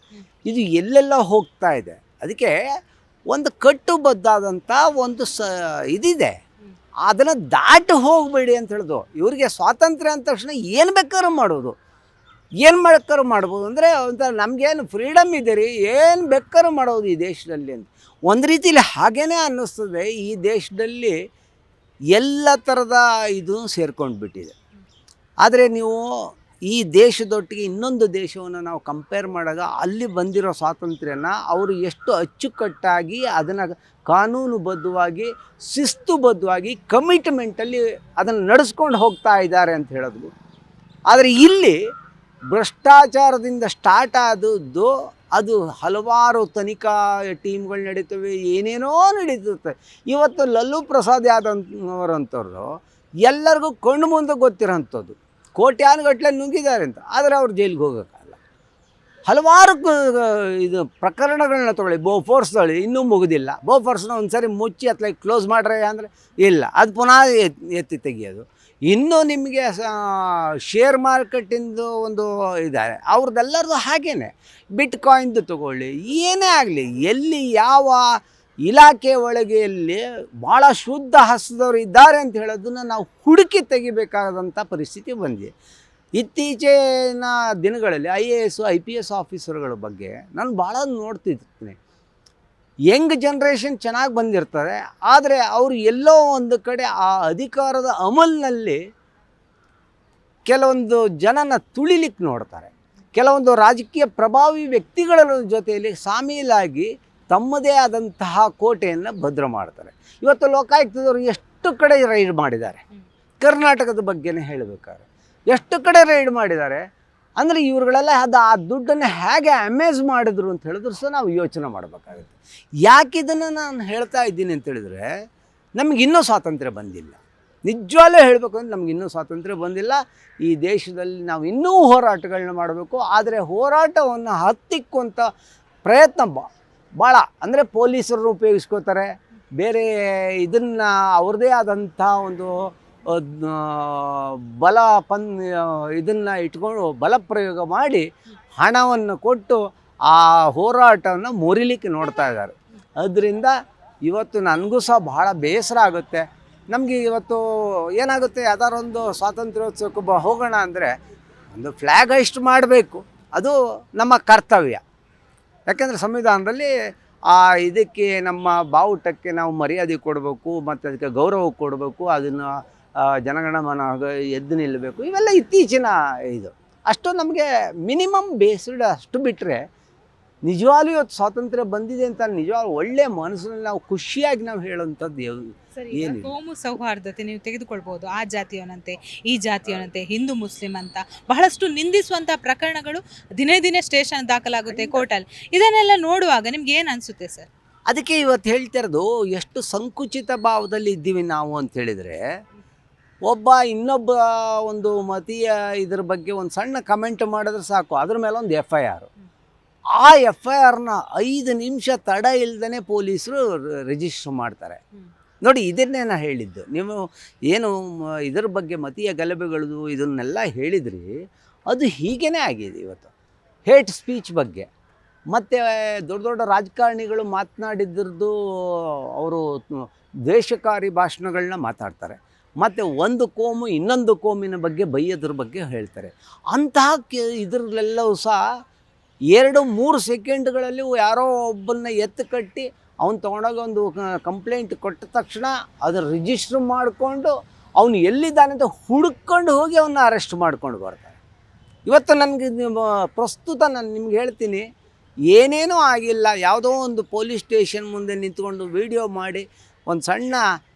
ಇದು ಎಲ್ಲೆಲ್ಲ ಹೋಗ್ತಾ ಇದೆ. ಅದಕ್ಕೆ ಒಂದು ಕಟ್ಟುಬದ್ಧಾದಂಥ ಒಂದು ಇದಿದೆ, ಅದನ್ನು ದಾಟಿ ಹೋಗಬೇಡಿ ಅಂತ ಹೇಳೋದು. ಇವರಿಗೆ ಸ್ವಾತಂತ್ರ್ಯ ಅಂದ ತಕ್ಷಣ ಏನು ಬೇಕಾದ್ರೂ ಮಾಡೋದು, ಏನು ಬೇಕಾದ್ರೂ ಮಾಡ್ಬೋದು. ಅಂದರೆ ಒಂಥರ ನಮಗೇನು ಫ್ರೀಡಮ್ ಇದೆ ರೀ, ಏನು ಬೇಕಾದ್ರೂ ಮಾಡೋದು ಈ ದೇಶದಲ್ಲಿ ಅಂತ ಒಂದು ರೀತಿಯಲ್ಲಿ ಹಾಗೇ ಅನ್ನಿಸ್ತದೆ. ಈ ದೇಶದಲ್ಲಿ ಎಲ್ಲ ಥರದ ಇದು ಸೇರ್ಕೊಂಡು ಬಿಟ್ಟಿದೆ. ಆದರೆ ನೀವು ಈ ದೇಶದೊಟ್ಟಿಗೆ ಇನ್ನೊಂದು ದೇಶವನ್ನು ನಾವು ಕಂಪೇರ್ ಮಾಡಿದಾಗ ಅಲ್ಲಿ ಬಂದಿರೋ ಸ್ವಾತಂತ್ರ್ಯನ ಅವರು ಎಷ್ಟು ಅಚ್ಚುಕಟ್ಟಾಗಿ ಅದನ್ನು ಕಾನೂನುಬದ್ಧವಾಗಿ ಶಿಸ್ತುಬದ್ಧವಾಗಿ ಕಮಿಟ್ಮೆಂಟಲ್ಲಿ ಅದನ್ನು ನಡೆಸ್ಕೊಂಡು ಹೋಗ್ತಾ ಇದ್ದಾರೆ ಅಂತ ಹೇಳೋದು. ಆದರೆ ಇಲ್ಲಿ ಭ್ರಷ್ಟಾಚಾರದಿಂದ ಸ್ಟಾರ್ಟ್ ಆದದ್ದು ಅದು ಹಲವಾರು ತನಿಖಾ ಟೀಮ್ಗಳು ನಡೀತವೆ, ಏನೇನೋ ನಡೀತದೆ. ಇವತ್ತು ಲಲ್ಲೂ ಪ್ರಸಾದ್ ಯಾದವ್ರಂಥವ್ರು ಎಲ್ಲರಿಗೂ ಕಣ್ಣು ಮುಂದೆ ಗೊತ್ತಿರೋಂಥದ್ದು, ಕೋಟ್ಯಾನುಗಟ್ಟಲೆ ನುಂಗಿದ್ದಾರೆ ಅಂತ. ಆದರೆ ಅವ್ರು ಜೈಲಿಗೆ ಹೋಗೋಕ್ಕಲ್ಲ. ಹಲವಾರು ಇದು ಪ್ರಕರಣಗಳನ್ನ ತೊಗೊಳ್ಳಿ, ಬೋಫೋರ್ಸ್ ತೊಗೊಳ್ಳಿ, ಇನ್ನೂ ಮುಗಿದಿಲ್ಲ. ಬೋಫೋರ್ಸ್ನ ಒಂದು ಸರಿ ಮುಚ್ಚಿ ಅಥವಾ ಕ್ಲೋಸ್ ಮಾಡ್ರೆ ಅಂದರೆ ಇಲ್ಲ, ಅದು ಪುನಃ ಎತ್ತಿ ತೆಗಿಯೋದು. ಇನ್ನೂ ನಿಮಗೆ ಶೇರ್ ಮಾರ್ಕೆಟಿಂದು ಒಂದು ಇದ್ದಾರೆ, ಅವ್ರದ್ದೆಲ್ಲರದು ಹಾಗೇ. ಬಿಟ್ಕಾಯಿಂದು ತಗೊಳ್ಳಿ, ಏನೇ ಆಗಲಿ, ಎಲ್ಲಿ ಯಾವ ಇಲಾಖೆ ಒಳಗೆ ಎಲ್ಲಿ ಭಾಳ ಶುದ್ಧ ಹಸ್ತದವರು ಇದ್ದಾರೆ ಅಂತ ಹೇಳೋದನ್ನು ನಾವು ಹುಡುಕಿ ತೆಗಿಬೇಕಾದಂಥ ಪರಿಸ್ಥಿತಿ ಬಂದಿದೆ. ಇತ್ತೀಚಿನ ದಿನಗಳಲ್ಲಿ IAS IPS ಆಫೀಸರ್ಗಳ ಬಗ್ಗೆ ನಾನು ಭಾಳ ನೋಡ್ತಿರ್ತೀನಿ. ಯಂಗ್ ಜನ್ರೇಷನ್ ಚೆನ್ನಾಗಿ ಬಂದಿರ್ತಾರೆ, ಆದರೆ ಅವರು ಎಲ್ಲೋ ಒಂದು ಕಡೆ ಆ ಅಧಿಕಾರದ ಅಮಲಿನಲ್ಲಿ ಕೆಲವೊಂದು ಜನನ ತುಳಿಲಿಕ್ಕೆ ನೋಡ್ತಾರೆ. ಕೆಲವೊಂದು ರಾಜಕೀಯ ಪ್ರಭಾವಿ ವ್ಯಕ್ತಿಗಳ ಜೊತೆಯಲ್ಲಿ ಸಾಮೀಲಾಗಿ ತಮ್ಮದೇ ಆದಂತಹ ಕೋಟೆಯನ್ನು ಭದ್ರ ಮಾಡ್ತಾರೆ. ಇವತ್ತು ಲೋಕಾಯುಕ್ತದವರು ಎಷ್ಟು ಕಡೆ ರೈಡ್ ಮಾಡಿದ್ದಾರೆ, ಕರ್ನಾಟಕದ ಬಗ್ಗೆನೇ ಹೇಳಬೇಕಾದ್ರೆ ಎಷ್ಟು ಕಡೆ ರೈಡ್ ಮಾಡಿದ್ದಾರೆ. ಅಂದರೆ ಇವ್ರುಗಳೆಲ್ಲ ಆ ದುಡ್ಡನ್ನು ಹೇಗೆ ಅಮೇಜ್ ಮಾಡಿದ್ರು ಅಂತ ಹೇಳಿದ್ರು ಸಹ ನಾವು ಯೋಚನೆ ಮಾಡಬೇಕಾಗುತ್ತೆ. ಯಾಕೆ ಇದನ್ನು ನಾನು ಹೇಳ್ತಾ ಇದ್ದೀನಿ ಅಂತ ಹೇಳಿದ್ರೆ, ನಮಗಿನ್ನೂ ಸ್ವಾತಂತ್ರ್ಯ ಬಂದಿಲ್ಲ. ನಿಜವಾಗ್ಲೂ ಹೇಳಬೇಕು ಅಂದರೆ ನಮಗಿನ್ನೂ ಸ್ವಾತಂತ್ರ್ಯ ಬಂದಿಲ್ಲ. ಈ ದೇಶದಲ್ಲಿ ನಾವು ಇನ್ನೂ ಹೋರಾಟಗಳನ್ನ ಮಾಡಬೇಕು. ಆದರೆ ಹೋರಾಟವನ್ನು ಹತ್ತಿಕ್ಕುವಂಥ ಪ್ರಯತ್ನ ಭಾಳ, ಅಂದರೆ ಪೊಲೀಸರನ್ನು ಉಪಯೋಗಿಸ್ಕೋತಾರೆ, ಬೇರೆ ಇದನ್ನು ಅವ್ರದ್ದೇ ಆದಂಥ ಒಂದು ಇದನ್ನು ಇಟ್ಕೊಂಡು ಬಲಪ್ರಯೋಗ ಮಾಡಿ ಹಣವನ್ನು ಕೊಟ್ಟು ಆ ಹೋರಾಟವನ್ನು ಮುರಿಲಿಕ್ಕೆ ನೋಡ್ತಾ ಇದ್ದಾರೆ. ಅದರಿಂದ ಇವತ್ತು ನನಗೂ ಸಹ ಭಾಳ ಬೇಸರ ಆಗುತ್ತೆ. ನಮಗೆ ಇವತ್ತು ಏನಾಗುತ್ತೆ, ಯಾವ್ದಾರೊಂದು ಸ್ವಾತಂತ್ರ್ಯೋತ್ಸವಕ್ಕೆ ಹೋಗೋಣ ಅಂದರೆ ಒಂದು ಫ್ಲ್ಯಾಗ್ ಹೈಸ್ಟ್ ಮಾಡಬೇಕು, ಅದು ನಮ್ಮ ಕರ್ತವ್ಯ. ಯಾಕೆಂದರೆ ಸಂವಿಧಾನದಲ್ಲಿ ಇದಕ್ಕೆ ನಮ್ಮ ಬಾವುಟಕ್ಕೆ ನಾವು ಮರ್ಯಾದೆ ಕೊಡಬೇಕು ಮತ್ತು ಅದಕ್ಕೆ ಗೌರವ ಕೊಡಬೇಕು, ಅದನ್ನು ಜನಗಣಮನ ಎದ್ದು ನಿಲ್ಲಬೇಕು. ಇವೆಲ್ಲ ಇತ್ತೀಚಿನ ಇದು ಅಷ್ಟು ನಮಗೆ ಮಿನಿಮಮ್ ಬೇಸ್ಡ್ ಅಷ್ಟು ಬಿಟ್ಟರೆ ನಿಜವಾಗ್ಲೂ ಇವತ್ತು ಸ್ವಾತಂತ್ರ್ಯ ಬಂದಿದೆ ಅಂತ ನಿಜವಾಗ್ಲೂ ಒಳ್ಳೆ ಮನಸ್ಸಿನಲ್ಲಿ ನಾವು ಖುಷಿಯಾಗಿ ನಾವು ಹೇಳೋಂಥದ್ದು ಏನಿಲ್ಲ. ಕೋಮು ಸೌಹಾರ್ದತೆ ನೀವು ತೆಗೆದುಕೊಳ್ಬಹುದು. ಆ ಜಾತಿಯವನಂತೆ ಈ ಜಾತಿಯವನಂತೆ ಹಿಂದೂ ಮುಸ್ಲಿಂ ಅಂತ ಬಹಳಷ್ಟು ನಿಂದಿಸುವಂಥ ಪ್ರಕರಣಗಳು ದಿನೇ ದಿನೇ ಸ್ಟೇಷನ್ ದಾಖಲಾಗುತ್ತೆ ಕೋರ್ಟಲ್ಲಿ. ಇದನ್ನೆಲ್ಲ ನೋಡುವಾಗ ನಿಮ್ಗೆ ಏನು ಅನಿಸುತ್ತೆ ಸರ್? ಅದಕ್ಕೆ ಇವತ್ತು ಹೇಳ್ತಿರೋದು ಎಷ್ಟು ಸಂಕುಚಿತ ಭಾವದಲ್ಲಿ ಇದ್ದೀವಿ ನಾವು ಅಂತ ಹೇಳಿದರೆ, ಒಬ್ಬ ಇನ್ನೊಬ್ಬ ಒಂದು ಮತೀಯ ಇದ್ರ ಬಗ್ಗೆ ಒಂದು ಸಣ್ಣ ಕಮೆಂಟ್ ಮಾಡಿದ್ರೆ ಸಾಕು, ಅದ್ರ ಮೇಲೆ ಒಂದು FIR. ಆ FIRನ 5 ನಿಮಿಷ ತಡ ಇಲ್ದೇ ಪೊಲೀಸರು ರಿಜಿಸ್ಟರ್ ಮಾಡ್ತಾರೆ. ನೋಡಿ, ಇದನ್ನೇ ನಾನು ಹೇಳಿದ್ದು. ನೀವು ಏನು ಇದ್ರ ಬಗ್ಗೆ ಮತೀಯ ಗಲಭೆಗಳದು ಇದನ್ನೆಲ್ಲ ಹೇಳಿದ್ರಿ, ಅದು ಹೀಗೇ ಆಗಿದೆ ಇವತ್ತು. ಹೇಟ್ ಸ್ಪೀಚ್ ಬಗ್ಗೆ ಮತ್ತು ದೊಡ್ಡ ದೊಡ್ಡ ರಾಜಕಾರಣಿಗಳು ಮಾತನಾಡಿದ್ರದ್ದು, ಅವರು ದ್ವೇಷಕಾರಿ ಭಾಷಣಗಳನ್ನ ಮಾತಾಡ್ತಾರೆ. ಮತ್ತು ಒಂದು ಕೋಮು ಇನ್ನೊಂದು ಕೋಮಿನ ಬಗ್ಗೆ ಬೈಯೋದ್ರ ಬಗ್ಗೆ ಹೇಳ್ತಾರೆ. ಅಂತಹ ಇದರಲ್ಲೆಲ್ಲವೂ ಸಹ 2-3 ಸೆಕೆಂಡ್ಗಳಲ್ಲಿ ಯಾರೋ ಒಬ್ಬನ್ನ ಎತ್ತು ಕಟ್ಟಿ ಅವ್ನು ತೊಗೊಂಡೋಗಿ ಒಂದು ಕಂಪ್ಲೇಂಟ್ ಕೊಟ್ಟ ತಕ್ಷಣ ಅದರ ರಿಜಿಸ್ಟ್ರ್ ಮಾಡಿಕೊಂಡು ಅವನು ಎಲ್ಲಿದ್ದಾನೆ ಅಂತ ಹುಡುಕೊಂಡು ಹೋಗಿ ಅವನ್ನ ಅರೆಸ್ಟ್ ಮಾಡ್ಕೊಂಡು ಬರ್ತಾರೆ. ಇವತ್ತು ನನಗೆ ಪ್ರಸ್ತುತ ನಾನು ನಿಮ್ಗೆ ಹೇಳ್ತೀನಿ, ಏನೇನೂ ಆಗಿಲ್ಲ, ಯಾವುದೋ ಒಂದು ಪೊಲೀಸ್ ಸ್ಟೇಷನ್ ಮುಂದೆ ನಿಂತ್ಕೊಂಡು ವೀಡಿಯೋ ಮಾಡಿ ಒಂದು ಸಣ್ಣ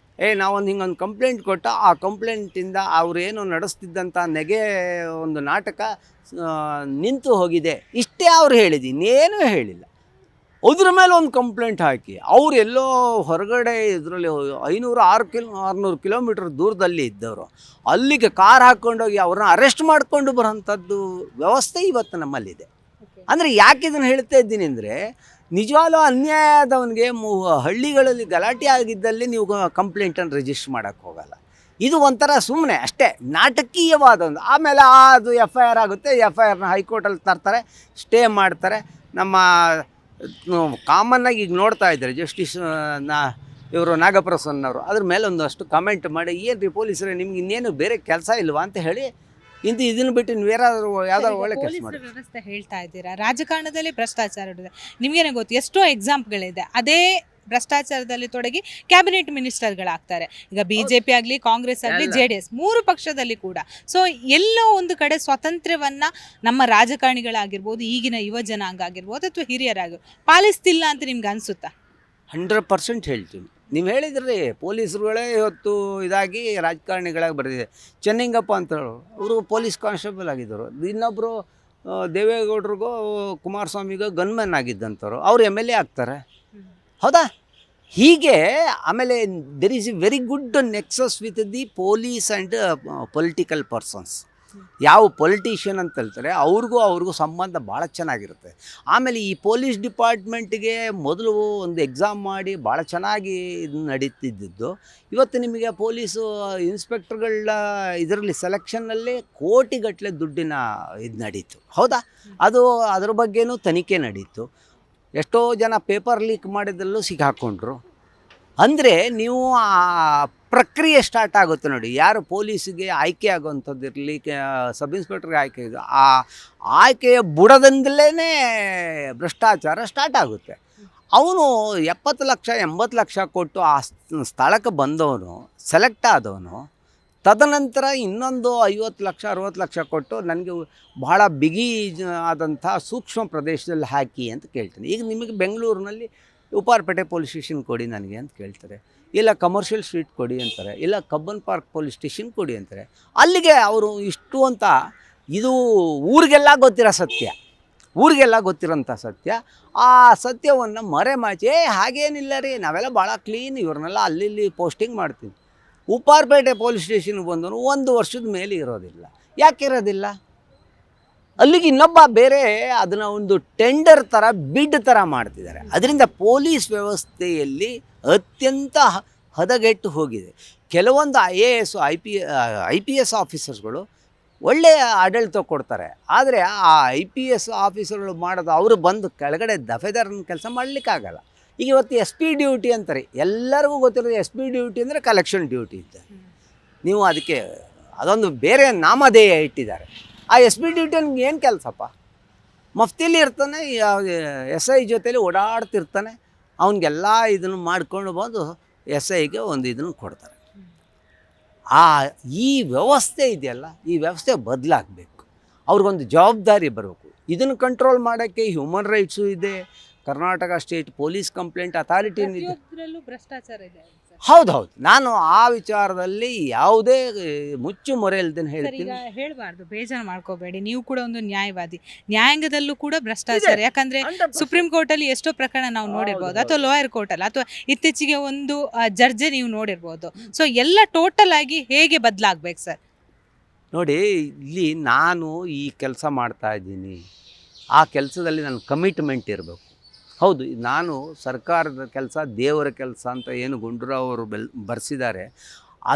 ನಾವೊಂದು ಹಿಂಗೊಂದು ಕಂಪ್ಲೇಂಟ್ ಕೊಟ್ಟ, ಆ ಕಂಪ್ಲೇಂಟಿಂದ ಅವರೇನು ನಡೆಸ್ತಿದ್ದಂಥ ನೆಗೆ ಒಂದು ನಾಟಕ ನಿಂತು ಹೋಗಿದೆ, ಇಷ್ಟೇ ಅವ್ರು ಹೇಳಿದ್ದು, ಇನ್ನೇನೂ ಹೇಳಿಲ್ಲ. ಅದ್ರ ಮೇಲೆ ಒಂದು ಕಂಪ್ಲೇಂಟ್ ಹಾಕಿ ಅವ್ರು ಎಲ್ಲೋ ಹೊರಗಡೆ ಇದರಲ್ಲಿ 500-600 ಕಿಲೋಮೀಟ್ರ್ ದೂರದಲ್ಲಿ ಇದ್ದವರು ಅಲ್ಲಿಗೆ ಕಾರ್ ಹಾಕ್ಕೊಂಡೋಗಿ ಅವ್ರನ್ನ ಅರೆಸ್ಟ್ ಮಾಡಿಕೊಂಡು ಬರೋಂಥದ್ದು ವ್ಯವಸ್ಥೆ ಇವತ್ತು ನಮ್ಮಲ್ಲಿದೆ. ಅಂದರೆ ಯಾಕೆ ಇದನ್ನು ಹೇಳ್ತಾ ಇದ್ದೀನಿ ಅಂದರೆ, ನಿಜವಾಗ್ಲೂ ಅನ್ಯಾಯದವನಿಗೆ ಹಳ್ಳಿಗಳಲ್ಲಿ ಗಲಾಟೆ ಆಗಿದ್ದಲ್ಲಿ ನೀವು ಕಂಪ್ಲೇಂಟನ್ನು ರಿಜಿಸ್ಟರ್ ಮಾಡೋಕ್ಕೆ ಹೋಗಲ್ಲ. ಇದು ಒಂಥರ ಸುಮ್ಮನೆ ಅಷ್ಟೇ ನಾಟಕೀಯವಾದ ಒಂದು, ಆಮೇಲೆ ಅದು FIR ಆಗುತ್ತೆ. FIRನ ಹೈಕೋರ್ಟಲ್ಲಿ ತರ್ತಾರೆ, ಸ್ಟೇ ಮಾಡ್ತಾರೆ. ನಮ್ಮ ಕಾಮನ್ನಾಗಿ ಈಗ ನೋಡ್ತಾ ಇದ್ದಾರೆ ಜಸ್ಟಿಸ್ ಇವರು ನಾಗಪ್ರಸನ್ನವರು, ಅದ್ರ ಮೇಲೆ ಒಂದಷ್ಟು ಕಮೆಂಟ್ ಮಾಡಿ, ಏನು ರೀ ಪೊಲೀಸರೇ ನಿಮ್ಗೆ ಇನ್ನೇನು ಬೇರೆ ಕೆಲಸ ಇಲ್ವಾ ಅಂತ ಹೇಳಿ ಇದನ್ನು ಬಿಟ್ಟು ನೀವು ಯಾವ್ದಾದ್ರು ಒಳ್ಳೆ ಕೆಲಸ ಮಾಡಿ. ವ್ಯವಸ್ಥೆ ಹೇಳ್ತಾ ಇದ್ದೀರಾ, ರಾಜಕಾರಣದಲ್ಲಿ ಭ್ರಷ್ಟಾಚಾರ ಇದೆ, ನಿಮಗೇನೆ ಗೊತ್ತು, ಎಷ್ಟೋ ಎಕ್ಸಾಂಪಲ್ಗಳಿದೆ. ಅದೇ ಭ್ರಷ್ಟಾಚಾರದಲ್ಲಿ ತೊಡಗಿ ಕ್ಯಾಬಿನೆಟ್ ಮಿನಿಸ್ಟರ್ಗಳಾಗ್ತಾರೆ. ಈಗ BJP ಆಗಲಿ, ಕಾಂಗ್ರೆಸ್ ಆಗಲಿ, JDS 3 ಪಕ್ಷದಲ್ಲಿ ಕೂಡ. ಸೊ ಎಲ್ಲೋ ಒಂದು ಕಡೆ ಸ್ವಾತಂತ್ರ್ಯವನ್ನ ನಮ್ಮ ರಾಜಕಾರಣಿಗಳಾಗಿರ್ಬೋದು, ಈಗಿನ ಯುವ ಜನಾಂಗ ಆಗಿರ್ಬೋದು ಅಥವಾ ಹಿರಿಯರಾಗಿರ್ಬೋದು ಪಾಲಿಸ್ತಿಲ್ಲ ಅಂತ ನಿಮ್ಗೆ ಅನ್ಸುತ್ತಾ? 100% ಹೇಳ್ತೀನಿ. ನೀವು ಹೇಳಿದ್ರಿ ಪೊಲೀಸರುಗಳೇ ಇವತ್ತು ಇದಾಗಿ ರಾಜಕಾರಣಿಗಳಾಗಿ ಬರೆದಿದೆ. ಚೆನ್ನಿಂಗಪ್ಪ ಅಂತ ಹೇಳೋ ಅವರು ಪೊಲೀಸ್ ಕಾನ್ಸ್ಟೇಬಲ್ ಆಗಿದ್ದರು. ಇನ್ನೊಬ್ಬರು ದೇವೇಗೌಡರಿಗೂ ಕುಮಾರಸ್ವಾಮಿಗೂ ಗನ್ಮನ್ ಆಗಿದ್ದಂಥವ್ರು, ಅವರು MLA ಆಗ್ತಾರೆ. ಹೌದಾ? ಹೀಗೆ ಆಮೇಲೆ there is A very good nexus with the police and political persons. ಯಾವ ಪೊಲಿಟಿಷಿಯನ್ ಅಂತ ಹೇಳ್ತಾರೆ ಅವ್ರಿಗೂ ಸಂಬಂಧ ಭಾಳ ಚೆನ್ನಾಗಿರುತ್ತೆ. ಆಮೇಲೆ ಈ ಪೊಲೀಸ್ ಡಿಪಾರ್ಟ್ಮೆಂಟ್ಗೆ ಮೊದಲು ಒಂದು ಎಕ್ಸಾಮ್ ಮಾಡಿ ಭಾಳ ಚೆನ್ನಾಗಿ ಇದು ನಡೀತಿದ್ದು, ಇವತ್ತು ನಿಮಗೆ ಪೊಲೀಸು ಇನ್ಸ್ಪೆಕ್ಟರ್ಗಳ ಇದರಲ್ಲಿ ಸೆಲೆಕ್ಷನ್ನಲ್ಲೇ ಕೋಟಿಗಟ್ಟಲೆ ದುಡ್ಡಿನ ಇದು ನಡೀತು. ಹೌದಾ? ಅದ್ರ ಬಗ್ಗೆನೂ ತನಿಖೆ ನಡೀತು. ಎಷ್ಟೋ ಜನ ಪೇಪರ್ ಲೀಕ್ ಮಾಡಿದ್ರಲ್ಲೂ ಸಿಕ್ಕಾಕೊಂಡ್ರು. ಅಂದರೆ ನೀವು ಆ ಪ್ರಕ್ರಿಯೆ ಸ್ಟಾರ್ಟ್ ಆಗುತ್ತೆ ನೋಡಿ. ಯಾರು ಪೊಲೀಸಿಗೆ ಆಯ್ಕೆ ಆಗುವಂಥದ್ದು ಇರಲಿ, ಸಬ್ ಇನ್ಸ್ಪೆಕ್ಟ್ರಿಗೆ ಆಯ್ಕೆ ಇದು, ಆ ಆಯ್ಕೆಯ ಬುಡದಿಂದಲೇ ಭ್ರಷ್ಟಾಚಾರ ಸ್ಟಾರ್ಟ್ ಆಗುತ್ತೆ. ಅವನು 70 ಲಕ್ಷ 80 ಲಕ್ಷ ಕೊಟ್ಟು ಆ ಸ್ಥಳಕ್ಕೆ ಬಂದವನು, ಸೆಲೆಕ್ಟ್ ಆದವನು, ತದನಂತರ ಇನ್ನೊಂದು 50 ಲಕ್ಷ 60 ಲಕ್ಷ ಕೊಟ್ಟು ನನಗೆ ಬಹಳ ಬಿಗಿ ಆದಂಥ ಸೂಕ್ಷ್ಮ ಪ್ರದೇಶದಲ್ಲಿ ಹಾಕಿ ಅಂತ ಕೇಳ್ತಾನೆ. ಈಗ ನಿಮಗೆ ಬೆಂಗಳೂರಿನಲ್ಲಿ ಉಪ್ಪಾರಪೇಟೆ ಪೊಲೀಸ್ ಸ್ಟೇಷನ್ ಕೊಡಿ ನನಗೆ ಅಂತ ಕೇಳ್ತಾರೆ, ಇಲ್ಲ ಕಮರ್ಷಿಯಲ್ ಸ್ಟ್ರೀಟ್ ಕೊಡಿ ಅಂತಾರೆ, ಇಲ್ಲ ಕಬ್ಬನ್ ಪಾರ್ಕ್ ಪೊಲೀಸ್ ಸ್ಟೇಷನ್ ಕೊಡಿ ಅಂತಾರೆ. ಅಲ್ಲಿಗೆ ಅವರು ಇಷ್ಟು ಅಂತ, ಇದು ಊರಿಗೆಲ್ಲ ಗೊತ್ತಿರೋಂಥ ಸತ್ಯ. ಆ ಸತ್ಯವನ್ನು ಮರೆಮಾಚಿ ಹಾಗೇನಿಲ್ಲ ರೀ, ನಾವೆಲ್ಲ ಭಾಳ ಕ್ಲೀನ್, ಇವ್ರನ್ನೆಲ್ಲ ಅಲ್ಲಿ ಪೋಸ್ಟಿಂಗ್ ಮಾಡ್ತೀವಿ. ಉಪ್ಪಾರಪೇಟೆ ಪೊಲೀಸ್ ಸ್ಟೇಷನ್ಗೆ ಬಂದವನು 1 ವರ್ಷದ ಮೇಲೆ ಇರೋದಿಲ್ಲ. ಯಾಕೆ ಇರೋದಿಲ್ಲ? ಅಲ್ಲಿಗೆ ಇನ್ನೊಬ್ಬ ಬೇರೆ ಅದನ್ನು ಒಂದು ಟೆಂಡರ್ ಥರ, ಬಿಡ್ ಥರ ಮಾಡ್ತಿದ್ದಾರೆ. ಅದರಿಂದ ಪೊಲೀಸ್ ವ್ಯವಸ್ಥೆಯಲ್ಲಿ ಅತ್ಯಂತ ಹದಗೆಟ್ಟು ಹೋಗಿದೆ. ಕೆಲವೊಂದು IAS IPS ಆಫೀಸರ್ಸ್ಗಳು ಒಳ್ಳೆಯ ಆಡಳಿತ ಕೊಡ್ತಾರೆ, ಆದರೆ ಆ IPS ಆಫೀಸರ್ಗಳು ಮಾಡೋದು ಅವರು ಬಂದು ಕೆಳಗಡೆ ದಫೆದಾರನ ಕೆಲಸ ಮಾಡಲಿಕ್ಕಾಗಲ್ಲ. ಈಗ ಇವತ್ತು SP ಡ್ಯೂಟಿ ಅಂತಾರೆ, ಎಲ್ಲರಿಗೂ ಗೊತ್ತಿರೋದು SP ಡ್ಯೂಟಿ ಅಂದರೆ ಕಲೆಕ್ಷನ್ ಡ್ಯೂಟಿ ಅಂತ. ನೀವು ಅದಕ್ಕೆ ಅದೊಂದು ಬೇರೆ ನಾಮಧೇಯ ಇಟ್ಟಿದ್ದಾರೆ. ಆ SP ಡ್ಯೂಟಿ ಅವ್ನಿಗೆ ಏನು ಕೆಲಸಪ್ಪ? ಮಫ್ತಿಲಿ ಇರ್ತಾನೆ, SI ಜೊತೆಲಿ ಓಡಾಡ್ತಿರ್ತಾನೆ, ಅವನಿಗೆಲ್ಲ ಇದನ್ನು ಮಾಡ್ಕೊಂಡು ಬಂದು SIಗೆ ಒಂದು ಇದನ್ನು ಕೊಡ್ತಾರೆ. ಈ ವ್ಯವಸ್ಥೆ ಇದೆಯಲ್ಲ, ಈ ವ್ಯವಸ್ಥೆ ಬದಲಾಗಬೇಕು. ಅವ್ರಿಗೊಂದು ಜವಾಬ್ದಾರಿ ಬರಬೇಕು. ಇದನ್ನು ಕಂಟ್ರೋಲ್ ಮಾಡೋಕ್ಕೆ ಹ್ಯೂಮನ್ ರೈಟ್ಸು ಇದೆ, Karnataka state police complaint authority ಇದೆ. ಭ್ರಷ್ಟಾಚಾರ ಇದೆ. ಹೌದು ನಾನು ಆ ವಿಚಾರದಲ್ಲಿ ಯಾವುದೇ ಮುಚ್ಚು ಮೊರೆ ಇಲ್ದೇನೆ ಸರ್, ಹೇಳ್ತೀನಿ. ಈಗ ಹೇಳ್ಬಾರ್ದು, ಬೇಜಾರು ಮಾಡ್ಕೋಬೇಡಿ, ನೀವು ಕೂಡ ಒಂದು ನ್ಯಾಯವಾದಿ. ನ್ಯಾಯಾಂಗದಲ್ಲೂ ಕೂಡ ಭ್ರಷ್ಟಾಚಾರ, ಯಾಕಂದ್ರೆ 100%. ಸುಪ್ರೀಂ ಕೋರ್ಟ್ ಅಲ್ಲಿ ಎಷ್ಟೋ ಪ್ರಕರಣ ನಾವು ನೋಡಿರ್ಬೋದು, ಅಥವಾ ಲೋಯರ್ ಕೋರ್ಟ್ ಅಲ್ಲಿ, ಅಥವಾ ಇತ್ತೀಚೆಗೆ ಒಂದು ಜಡ್ಜ್ ನೀವು ನೋಡಿರ್ಬೋದು. ಸೊ ಎಲ್ಲ ಟೋಟಲ್ ಆಗಿ ಹೇಗೆ ಬದಲಾಗ್ಬೇಕು ಸರ್? ನೋಡಿ, ಇಲ್ಲಿ ನಾನು ಈ ಕೆಲಸ ಮಾಡ್ತಾ ಇದ್ದೀನಿ, ಆ ಕೆಲಸದಲ್ಲಿ ನನ್ನ ಕಮಿಟ್ಮೆಂಟ್ ಇರಬೇಕು. ಹೌದು, ನಾನು ಸರ್ಕಾರದ ಕೆಲಸ, ದೇವರ ಕೆಲಸ ಅಂತ ಏನು ಗುಂಡೂರಾವ್ ಅವರು ಬರ್ಸಿದ್ದಾರೆ,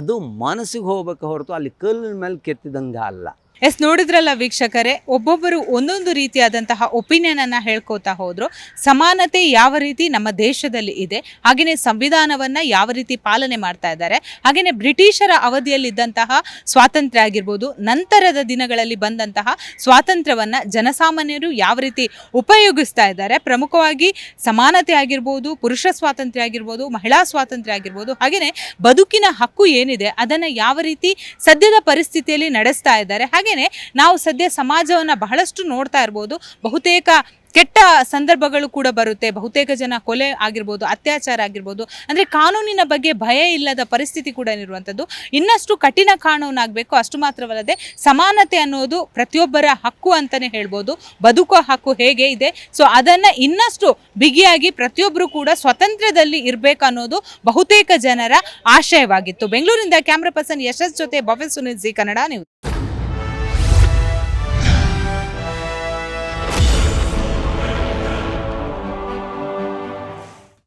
ಅದು ಮನಸ್ಸಿಗೆ ಹೋಗ್ಬೇಕು ಹೊರತು ಅಲ್ಲಿ ಕಲ್ಲಿನ ಮೇಲೆ ಕೆತ್ತಿದಂಗೆ ಅಲ್ಲ. ಎಸ್, ನೋಡಿದ್ರಲ್ಲ ವೀಕ್ಷಕರೇ, ಒಬ್ಬೊಬ್ಬರು ಒಂದೊಂದು ರೀತಿಯಾದಂತಹ ಒಪಿನಿಯನ್ ಅನ್ನ ಹೇಳ್ಕೋತಾ ಹೋದ್ರು. ಸಮಾನತೆ ಯಾವ ರೀತಿ ನಮ್ಮ ದೇಶದಲ್ಲಿ ಇದೆ, ಹಾಗೆಯೇ ಸಂವಿಧಾನವನ್ನ ಯಾವ ರೀತಿ ಪಾಲನೆ ಮಾಡ್ತಾ ಇದ್ದಾರೆ, ಹಾಗೆಯೇ ಬ್ರಿಟಿಷರ ಅವಧಿಯಲ್ಲಿದ್ದಂತಹ ಸ್ವಾತಂತ್ರ್ಯ ಆಗಿರ್ಬೋದು, ನಂತರದ ದಿನಗಳಲ್ಲಿ ಬಂದಂತಹ ಸ್ವಾತಂತ್ರ್ಯವನ್ನ ಜನಸಾಮಾನ್ಯರು ಯಾವ ರೀತಿ ಉಪಯೋಗಿಸ್ತಾ ಇದ್ದಾರೆ, ಪ್ರಮುಖವಾಗಿ ಸಮಾನತೆ ಆಗಿರ್ಬೋದು, ಪುರುಷ ಸ್ವಾತಂತ್ರ್ಯ ಆಗಿರ್ಬೋದು, ಮಹಿಳಾ ಸ್ವಾತಂತ್ರ್ಯ ಆಗಿರ್ಬೋದು, ಹಾಗೆಯೇ ಬದುಕಿನ ಹಕ್ಕು ಏನಿದೆ ಅದನ್ನ ಯಾವ ರೀತಿ ಸದ್ಯದ ಪರಿಸ್ಥಿತಿಯಲ್ಲಿ ನಡೆಸ್ತಾ ಇದ್ದಾರೆ. ಹಾಗೇನೆ ನಾವು ಸದ್ಯ ಸಮಾಜವನ್ನ ಬಹಳಷ್ಟು ನೋಡ್ತಾ ಇರ್ಬೋದು, ಬಹುತೇಕ ಕೆಟ್ಟ ಸಂದರ್ಭಗಳು ಕೂಡ ಬರುತ್ತೆ, ಬಹುತೇಕ ಜನ ಕೊಲೆ ಆಗಿರ್ಬೋದು, ಅತ್ಯಾಚಾರ ಆಗಿರ್ಬೋದು, ಅಂದರೆ ಕಾನೂನಿನ ಬಗ್ಗೆ ಭಯ ಇಲ್ಲದ ಪರಿಸ್ಥಿತಿ ಕೂಡ ಇರುವಂಥದ್ದು. ಇನ್ನಷ್ಟು ಕಠಿಣ ಕಾನೂನಾಗಬೇಕು. ಅಷ್ಟು ಮಾತ್ರವಲ್ಲದೆ ಸಮಾನತೆ ಅನ್ನೋದು ಪ್ರತಿಯೊಬ್ಬರ ಹಕ್ಕು ಅಂತಲೇ ಹೇಳ್ಬೋದು. ಬದುಕೋ ಹಕ್ಕು ಹೇಗೆ ಇದೆ, ಸೊ ಅದನ್ನು ಇನ್ನಷ್ಟು ಬಿಗಿಯಾಗಿ ಪ್ರತಿಯೊಬ್ಬರು ಕೂಡ ಸ್ವತಂತ್ರದಲ್ಲಿ ಇರಬೇಕು ಅನ್ನೋದು ಬಹುತೇಕ ಜನರ ಆಶಯವಾಗಿತ್ತು. ಬೆಂಗಳೂರಿನಿಂದ ಕ್ಯಾಮ್ರಾ ಪರ್ಸನ್ ಯಶಸ್ ಜೊತೆ ಬಫೆ ಸುನಿಲ್, ಜಿ ಕನ್ನಡ ನ್ಯೂಸ್.